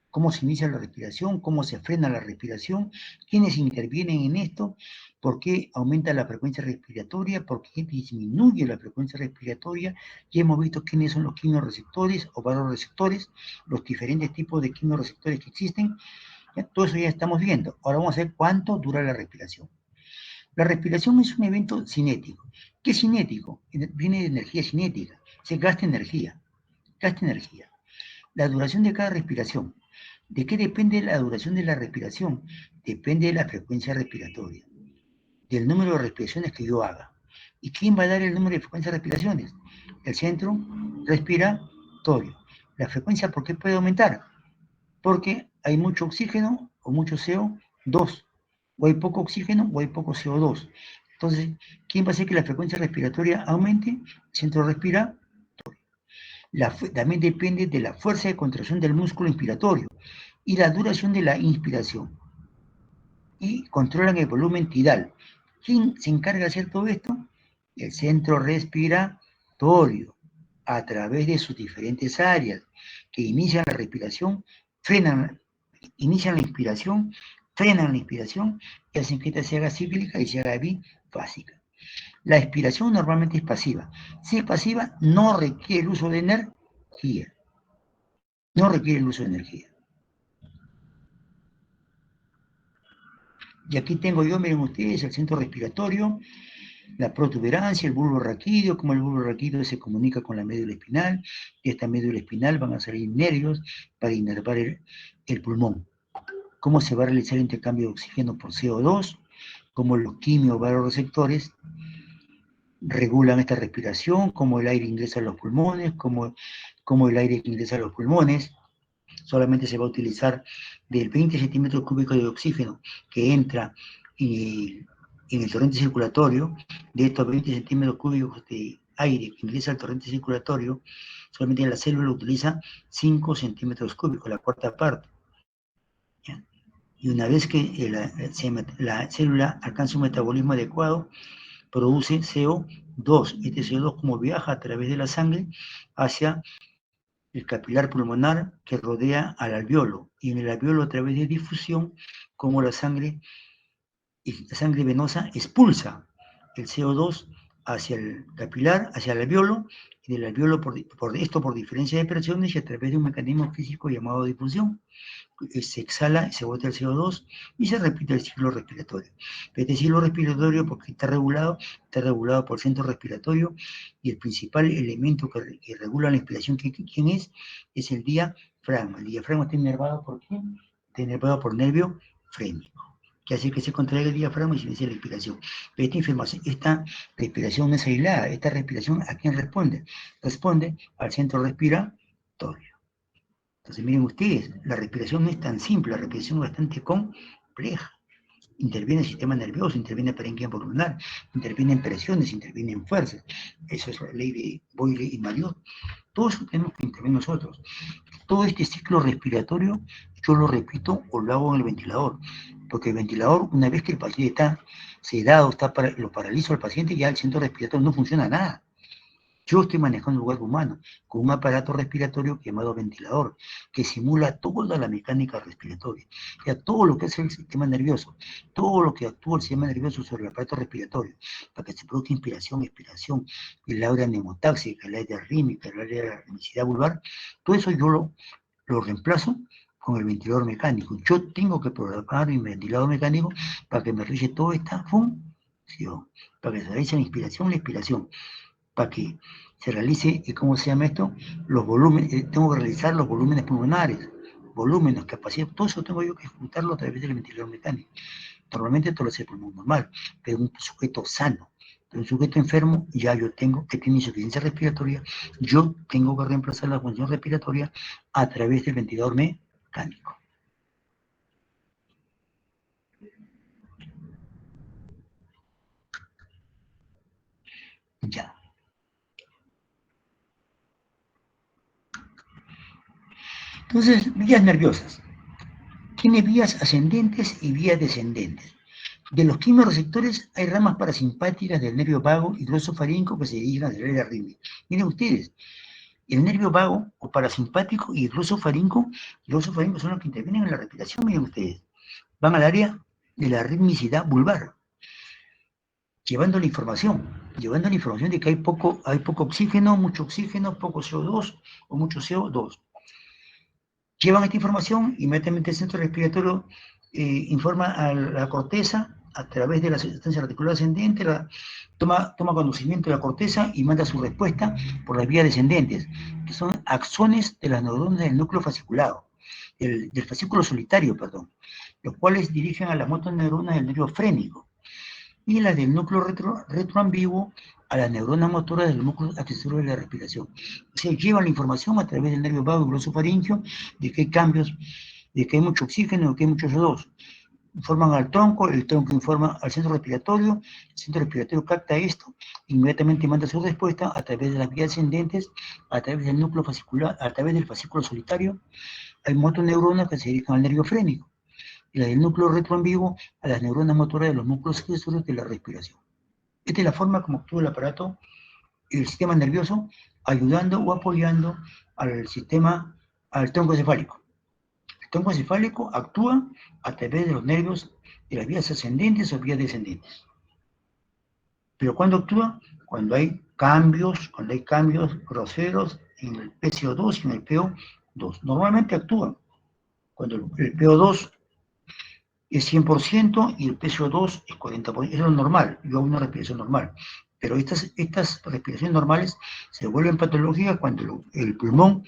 Cómo se inicia la respiración, cómo se frena la respiración, quiénes intervienen en esto, por qué aumenta la frecuencia respiratoria, por qué disminuye la frecuencia respiratoria. Ya hemos visto quiénes son los quimioreceptores o vasoreceptores, los diferentes tipos de quimioreceptores que existen. Todo eso ya estamos viendo. Ahora vamos a ver cuánto dura la respiración. La respiración es un evento cinético. ¿Qué es cinético? Viene de energía cinética. Se gasta energía. Gasta energía. La duración de cada respiración. ¿De qué depende la duración de la respiración? Depende de la frecuencia respiratoria, del número de respiraciones que yo haga. ¿Y quién va a dar el número de frecuencias de respiraciones? El centro respiratorio. La frecuencia, ¿por qué puede aumentar? Porque hay mucho oxígeno o mucho CO2, o hay poco oxígeno o hay poco CO2. Entonces, ¿quién va a hacer que la frecuencia respiratoria aumente? El centro respiratorio. También depende de la fuerza de contracción del músculo inspiratorio y la duración de la inspiración. Y controlan el volumen tidal. ¿Quién se encarga de hacer todo esto? El centro respiratorio, a través de sus diferentes áreas, que inician la respiración, inician la inspiración, frenan la inspiración y hacen que esta se haga cíclica y se haga bifásica. La expiración normalmente es pasiva. Si es pasiva, no requiere el uso de energía. No requiere el uso de energía. Y aquí tengo yo, miren ustedes, el centro respiratorio, la protuberancia, el bulbo raquídeo, cómo el bulbo raquídeo se comunica con la médula espinal. De esta médula espinal van a salir nervios para inervar el pulmón. Cómo se va a realizar el intercambio de oxígeno por CO2, cómo los quimiovasoreceptores regulan esta respiración, cómo el aire ingresa a los pulmones, cómo el aire que ingresa a los pulmones solamente se va a utilizar del 20 centímetros cúbicos de oxígeno que entra en el torrente circulatorio. De estos 20 centímetros cúbicos de aire que ingresa al torrente circulatorio, solamente la célula utiliza 5 centímetros cúbicos, la cuarta parte. ¿Ya? Y una vez que la célula alcanza un metabolismo adecuado, produce CO2. Este CO2 como viaja a través de la sangre hacia el capilar pulmonar que rodea al alveolo, y en el alveolo a través de difusión, como la sangre venosa expulsa el CO2 hacia el capilar, hacia el alveolo, y del alveolo por diferencia de presiones y a través de un mecanismo físico llamado difusión. Se exhala, se bota el CO2 y se repite el ciclo respiratorio. Este ciclo respiratorio, porque está regulado por el centro respiratorio, y el principal elemento que regula la inspiración, ¿quién es? Es el diafragma. El diafragma está inervado por ¿quién? Está inervado por nervio frénico, que hace que se contraiga el diafragma y se inicie la inspiración. Pero esta respiración no es aislada. Esta respiración, ¿a quién responde? Responde al centro respiratorio. Entonces, miren ustedes, la respiración no es tan simple, la respiración es bastante compleja. interviene el sistema nervioso, interviene el parénquima pulmonar, interviene en presiones, interviene en fuerzas. Eso es la ley de Boyle y Marriott. Todo eso tenemos que intervenir nosotros. Todo este ciclo respiratorio yo lo repito o lo hago en el ventilador, porque el ventilador, una vez que el paciente está sedado, lo paralizo al paciente, ya el centro respiratorio no funciona nada. Yo estoy manejando un cuerpo humano con un aparato respiratorio llamado ventilador, que simula toda la mecánica respiratoria, o sea, todo lo que hace el sistema nervioso, todo lo que actúa el sistema nervioso sobre el aparato respiratorio, para que se produzca inspiración, expiración, el área neumotáxica, el área rítmica, el área de la rítmica vulvar, todo eso yo lo reemplazo con el ventilador mecánico. Yo tengo que programar mi ventilador mecánico para que me realice toda esta función, para que se realice la inspiración y la expiración, para que se realice, ¿cómo se llama esto? Los volúmenes, tengo que realizar los volúmenes pulmonares, volúmenes, capacidad, todo eso tengo yo que ejecutarlo a través del ventilador mecánico. Normalmente esto lo hace el pulmón normal, pero un sujeto sano, pero un sujeto enfermo, ya yo tengo que tiene insuficiencia respiratoria, yo tengo que reemplazar la función respiratoria a través del ventilador mecánico. Ya. Entonces, vías nerviosas. Tiene vías ascendentes y vías descendentes. De los quimioreceptores hay ramas parasimpáticas del nervio vago y glosofaringo que se dirigen hacia el área rítmica. Miren ustedes, el nervio vago o parasimpático y el glosofaringo son los que intervienen en la respiración, miren ustedes. Van al área de la ritmicidad vulvar, llevando la información de que hay poco oxígeno, mucho oxígeno, poco CO2 o mucho CO2. Llevan esta información, inmediatamente el centro respiratorio informa a la corteza a través de la sustancia reticular ascendente, toma conocimiento de la corteza y manda su respuesta por las vías descendentes, que son axones de las neuronas del núcleo fasciculado, del fascículo solitario, perdón, los cuales dirigen a las motoneuronas del nervio frénico, y las del núcleo retroambiguo a las neuronas motoras del músculo accesorios de la respiración. O sea, llevan la información a través del nervio vago y glosofaringeo de que hay cambios, de que hay mucho oxígeno, de que hay mucho CO2. Informan al tronco, el tronco informa al centro respiratorio, el centro respiratorio capta esto, inmediatamente manda su respuesta a través de las vías ascendentes, a través del núcleo fascicular, a través del fascículo solitario. Hay motoneuronas que se dirigen al nervio frénico, y la del núcleo retroambiguo a las neuronas motoras de los músculos accesorios de la respiración. Esta es la forma como actúa el aparato, el sistema nervioso, ayudando o apoyando al tronco encefálico. El tronco encefálico actúa a través de los nervios de las vías ascendentes o vías descendentes. Pero ¿cuándo actúa? Cuando hay cambios groseros en el PCO2 y en el PO2. Normalmente actúa cuando el PO2 es 100% y el PCO2 es 40%. Eso es lo normal, yo hago una respiración normal. Pero estas respiraciones normales se vuelven patológicas cuando el pulmón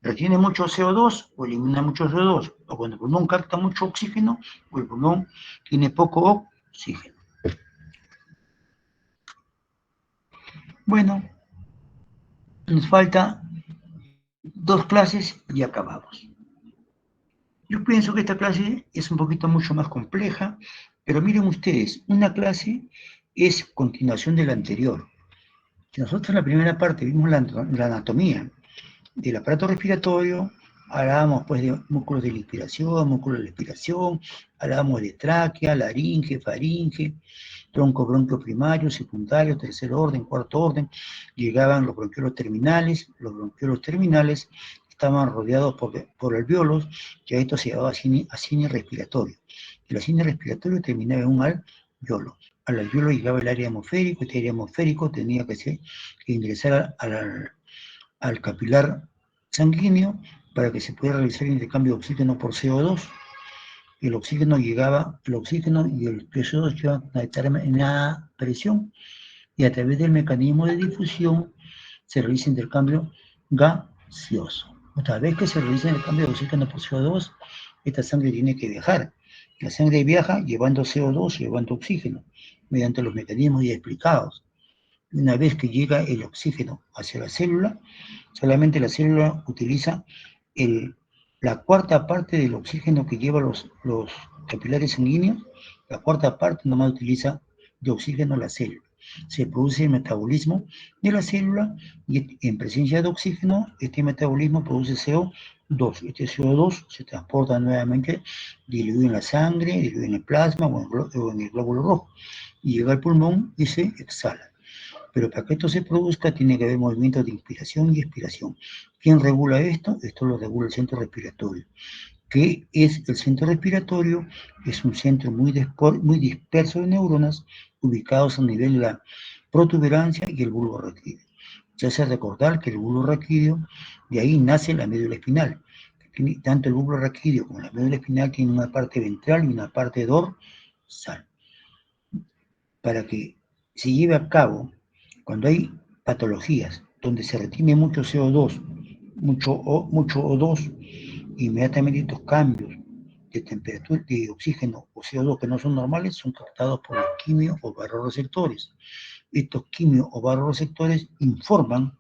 retiene mucho CO2 o elimina mucho CO2, o cuando el pulmón capta mucho oxígeno o el pulmón tiene poco oxígeno. Bueno, nos falta 2 clases y acabamos. Yo pienso que esta clase es un poquito mucho más compleja, pero miren ustedes, una clase es continuación de la anterior. Si nosotros en la primera parte vimos la anatomía del aparato respiratorio, hablábamos pues de músculos de la inspiración, músculos de la expiración, hablábamos de tráquea, laringe, faringe, tronco bronquio primario, secundario, tercer orden, cuarto orden, llegaban los bronquiolos terminales estaban rodeados por alvéolos, que a esto se llamaba acine respiratorio. El acine respiratorio terminaba en un alvéolo. Al alvéolo llegaba el área atmosférico, este área atmosférico tenía que ingresar al capilar sanguíneo para que se pudiera realizar el intercambio de oxígeno por CO2. El oxígeno y el CO2 llegaban a estar en la presión y a través del mecanismo de difusión se realiza intercambio gaseoso. Otra vez que se realiza el cambio de oxígeno por CO2, esta sangre tiene que viajar. La sangre viaja llevando CO2, llevando oxígeno, mediante los mecanismos ya explicados. Una vez que llega el oxígeno hacia la célula, solamente la célula utiliza la cuarta parte del oxígeno que lleva los capilares sanguíneos La cuarta parte nomás utiliza de oxígeno la célula. Se produce el metabolismo de la célula y en presencia de oxígeno, este metabolismo produce CO2. Este CO2 se transporta nuevamente diluido en la sangre, diluido en el plasma o en el glóbulo rojo y llega al pulmón y se exhala. Pero para que esto se produzca tiene que haber movimientos de inspiración y expiración. ¿Quién regula esto? Esto lo regula el centro respiratorio. ¿Qué es el centro respiratorio? Es un centro muy disperso de neuronas ubicados a nivel de la protuberancia y el bulbo raquídeo. Se hace recordar que el bulbo raquídeo, de ahí nace la médula espinal. Tanto el bulbo raquídeo como la médula espinal tienen una parte ventral y una parte dorsal. Para que se lleve a cabo, cuando hay patologías donde se retiene mucho CO2, mucho O2, inmediatamente estos cambios de temperatura, de oxígeno o CO2 que no son normales son captados por los quimio o barroreceptores. Estos quimio o barroreceptores informan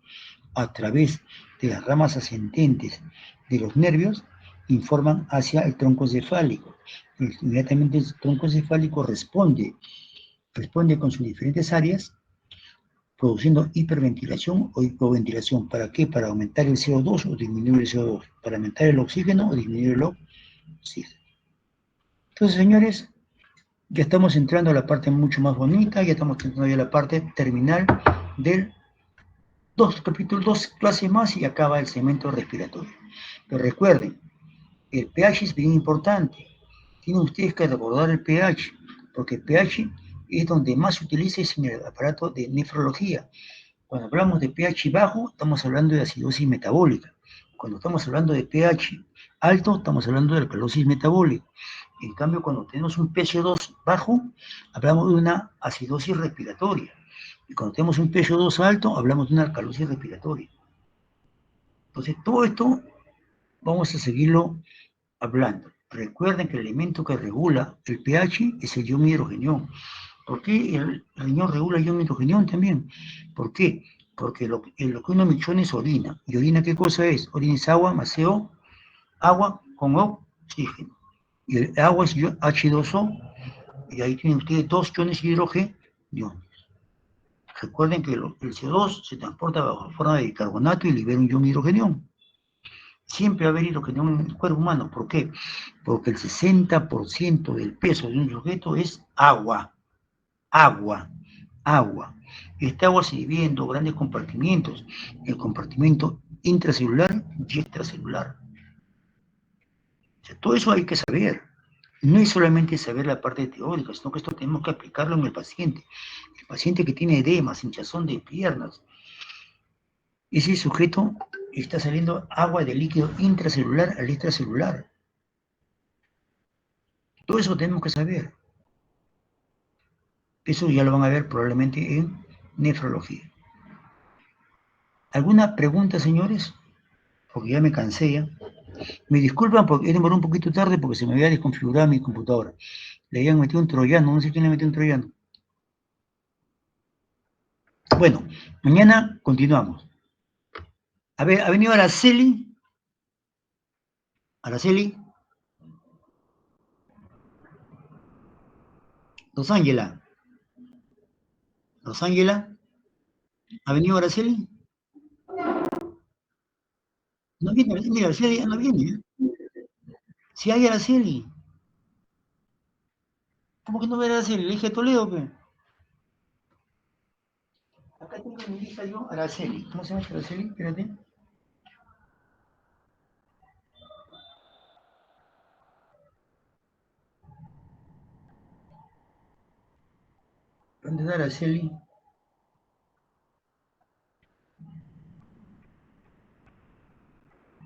a través de las ramas ascendentes de los nervios, informan hacia el tronco encefálico. Inmediatamente el tronco encefálico responde con sus diferentes áreas, produciendo hiperventilación o hipoventilación. ¿Para qué? Para aumentar el CO2 o disminuir el CO2, para aumentar el oxígeno o disminuir el oxígeno. Entonces, señores, ya estamos entrando a la parte mucho más bonita, ya estamos entrando ya a la parte terminal del capítulo 2 clases más y acaba el segmento respiratorio. Pero recuerden, el pH es bien importante. Tienen ustedes que recordar el pH, porque el pH es donde más se utiliza en el aparato de nefrología. Cuando hablamos de pH bajo, estamos hablando de acidosis metabólica. Cuando estamos hablando de pH alto, estamos hablando de alcalosis metabólica. En cambio, cuando tenemos un pH2 bajo, hablamos de una acidosis respiratoria. Y cuando tenemos un pH2 alto, hablamos de una alcalosis respiratoria. Entonces, todo esto vamos a seguirlo hablando. Recuerden que el elemento que regula el pH es el ion hidrogenión. ¿Por qué el riñón regula el ion hidrogenión también? ¿Por qué? Porque lo que uno micciona es orina. ¿Y orina qué cosa es? Orina es agua más CO, agua con oxígeno. Y el agua es H2O, y ahí tienen ustedes dos iones hidrogenios. Recuerden que el CO2 se transporta bajo forma de bicarbonato y libera un ion hidrogenión. Siempre va a haber hidrogenión en el cuerpo humano. ¿Por qué? Porque el 60% del peso de un sujeto es agua. Agua. Agua. Este agua se divide en dos grandes compartimientos, el compartimento intracelular y extracelular. O sea, todo eso hay que saber. No es solamente saber la parte teórica, sino que esto tenemos que aplicarlo en el paciente. El paciente que tiene edemas, hinchazón de piernas, ese sujeto está saliendo agua de líquido intracelular al extracelular. Todo eso tenemos que saber. Eso ya lo van a ver probablemente en nefrología. ¿Alguna pregunta, señores? Porque ya me cansé ya. Me disculpan porque he demorado un poquito tarde porque se me había desconfigurado mi computadora. Le habían metido un troyano, no sé quién le metió un troyano. Bueno, mañana continuamos. A ver, ha venido Araceli. Araceli. Rosángela. Rosángela. ¿Ha venido Araceli? No viene, mira, Araceli ya no viene. Si hay Araceli. ¿Cómo que no ve Araceli? Le dije a Toledo, pe. Acá tengo mi hija yo, Araceli. ¿Cómo se llama Araceli? Espérate. ¿Dónde está Araceli?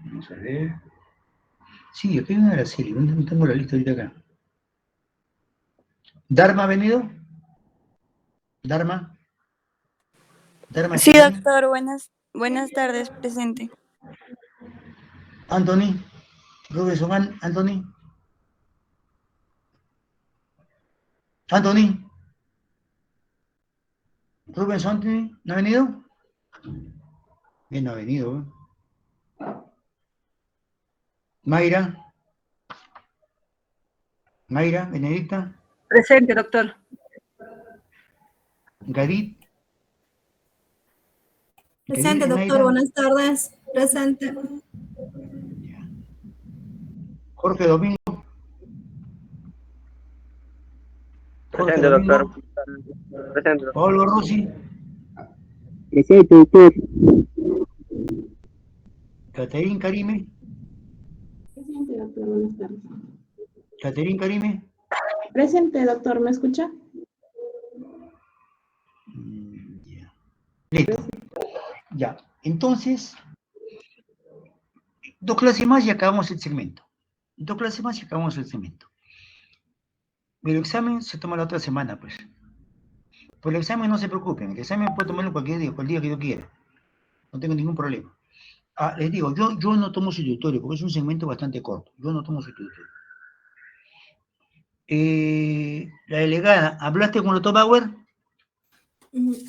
Vamos a ver. Sí, aquí hay una Araceli. ¿Dónde tengo la lista ahorita acá? ¿Dharma ha venido? ¿Dharma? ¿Dharma Sí, está aquí? doctor, buenas tardes, presente. Anthony. Robinson, Anthony. Anthony. Rubens Anthony, ¿no ha venido? Bien, no ha venido. Mayra. Mayra, Benedicta. Presente, doctor. Garit. Presente, Garit, doctor. Mayra. Buenas tardes. Presente. Ya. Jorge Domingo. Jorge Presente, Domingo. doctor. Presente, doctor. Pablo Rossi. Presente, doctor. Caterín Karime. Presente, doctor. Buenas tardes. Caterín Karime. Presente, doctor. ¿Me escucha? Ya. Listo. Ya. Entonces, 2 clases más y acabamos el segmento. 2 clases más y acabamos el segmento. El examen se toma la otra semana, pues. Por el examen no se preocupen. El examen puedo tomarlo cualquier día que yo quiera. No tengo ningún problema. Les digo, yo no tomo sustitutorio porque es un segmento bastante corto. Yo no tomo sustitutorio. La delegada, ¿hablaste con el doctor Bauer?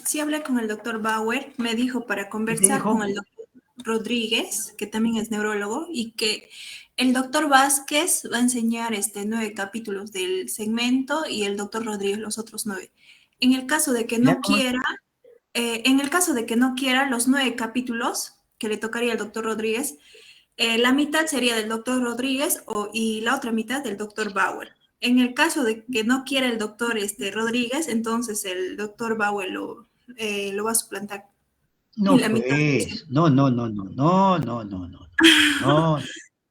Sí, hablé con el doctor Bauer, me dijo para conversar dijo? con el doctor Rodríguez, que también es neurólogo, y que el doctor Vázquez va a enseñar 9 capítulos del segmento y el doctor Rodríguez los otros 9. En el caso de que no quiera, los 9 capítulos que le tocaría al doctor Rodríguez, la mitad sería del doctor Rodríguez y la otra mitad del doctor Bauer. En el caso de que no quiera el doctor Rodríguez, entonces el doctor Bauer lo va a suplantar. No, La mitad. pues, no.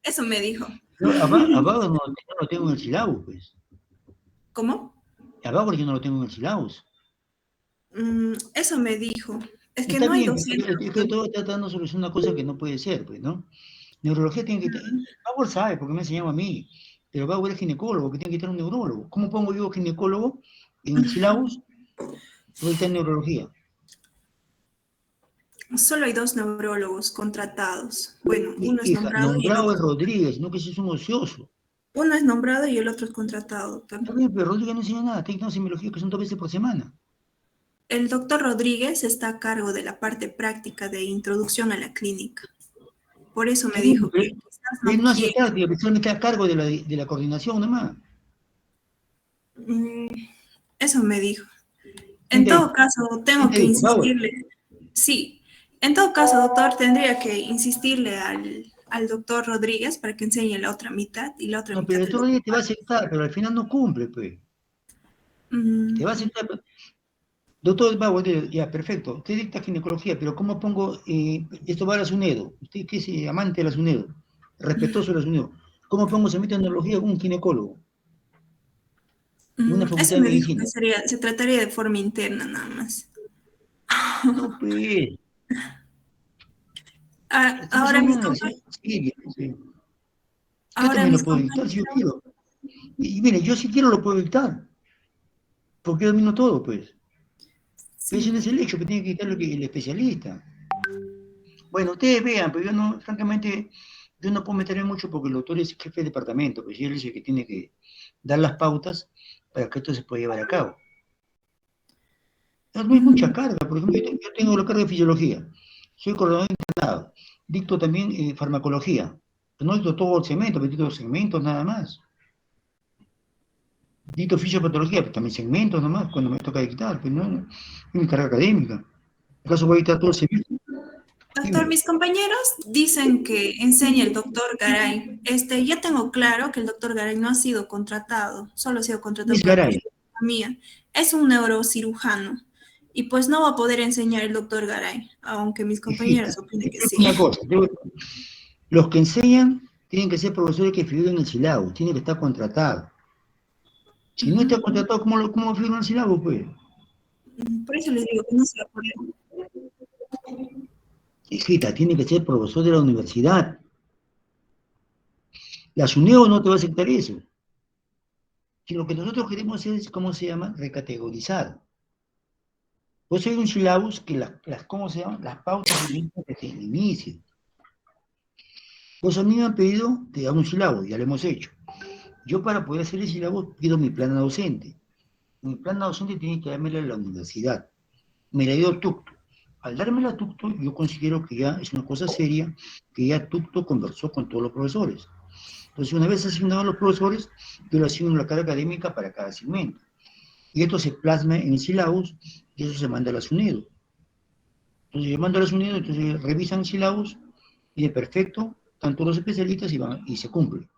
Eso me dijo. Yo a Bauer no lo tengo en el sílabus, pues. ¿Cómo? A Bauer yo no lo tengo en el sílabus. Eso me dijo. Es que Está no hay bien, docente. es que todo está tratando sobre una cosa que no puede ser, pues, ¿no? Neurología tiene que tener. Bauer sabe, porque me enseñaba a mí. Pero Bauer es ginecólogo, que tiene que tener un neurólogo. ¿Cómo pongo yo ginecólogo en el sílabus? Porque está en neurología. Solo hay 2 neurólogos contratados. Bueno, uno es Hija, nombrado y el nombrado es otro. Rodríguez, no que ese es un ocioso. Uno es nombrado y el otro es contratado, doctor. Está bien, pero Rodríguez no enseña nada, técnica de semiología que son 2 veces por semana. El doctor Rodríguez está a cargo de la parte práctica de introducción a la clínica. Por eso me dijo que quizás Él no hace quiere. práctica, solamente está a cargo de la coordinación nomás. Eso me dijo. En todo caso, tengo que insistirle. Sí, en todo caso, doctor, tendría que insistirle al doctor Rodríguez para que enseñe la otra mitad y la otra No, mitad. pero el doctor Rodríguez te va a aceptar, pero al final no cumple, pues. Te va a aceptar. Doctor Bauer, ya, perfecto. Usted dicta ginecología, pero ¿cómo pongo esto va a la SUNEDO? Usted que es amante de la SUNEDO, respetuoso de la SUNEDO. ¿Cómo pongo se mete en neurología con un ginecólogo? En una facultad Eso de me dijo medicina. que se trataría de forma interna nada más. No, pues. Ahora mis Yo también lo puedo dictar si yo quiero. Y mire, yo si quiero lo puedo dictar. Porque yo domino todo, pues. Pero ese no es el hecho que tiene que dictar el especialista. Bueno, ustedes vean, pero yo no, francamente, yo no puedo meterme mucho porque el doctor es jefe de departamento, pues y él es el que tiene que dar las pautas para que esto se pueda llevar a cabo. No hay mucha carga, por ejemplo, yo tengo la carga de fisiología, soy coordinador internado, dicto también farmacología, pero no dicto todo el segmento, pero dicto segmentos nada más. Dicto fisiopatología, pero también segmentos nomás, cuando me toca dictar, pues no, es mi carga académica. En caso voy a dictar todo el segmento. Doctor, mis compañeros dicen que enseña el doctor Garay. Ya tengo claro que el doctor Garay no ha sido contratado, solo ha sido contratado por la mía. Es un neurocirujano y pues no va a poder enseñar el doctor Garay, aunque mis compañeros opinen que sí. Una cosa, los que enseñan tienen que ser profesores que figuren en el sílabus, tienen que estar contratados. Si no está contratado, ¿cómo figura en el sílabus, pues? Por eso les digo que no se va a poder. Hijita, tiene que ser profesor de la universidad. La SUNEO no te va a aceptar eso. Si lo que nosotros queremos es, ¿cómo se llama? Recategorizar. Pues hay un syllabus que ¿cómo se llama? Las pautas se vienen desde el inicio. Pues a mí me han pedido que haga un syllabus, ya lo hemos hecho. Yo para poder hacer el syllabus pido mi plana docente. Mi plana docente tiene que dármela a la universidad. Me la dio Tucto. Al darme a Tucto, yo considero que ya es una cosa seria, que ya Tucto conversó con todos los profesores. Entonces, una vez asignados a los profesores, yo le asigno la carga académica para cada segmento. Y esto se plasma en el syllabus y eso se manda a la SUNEDU. Entonces, yo mando a la SUNEDU, entonces revisan el syllabus y de perfecto, tanto los especialistas y se cumple.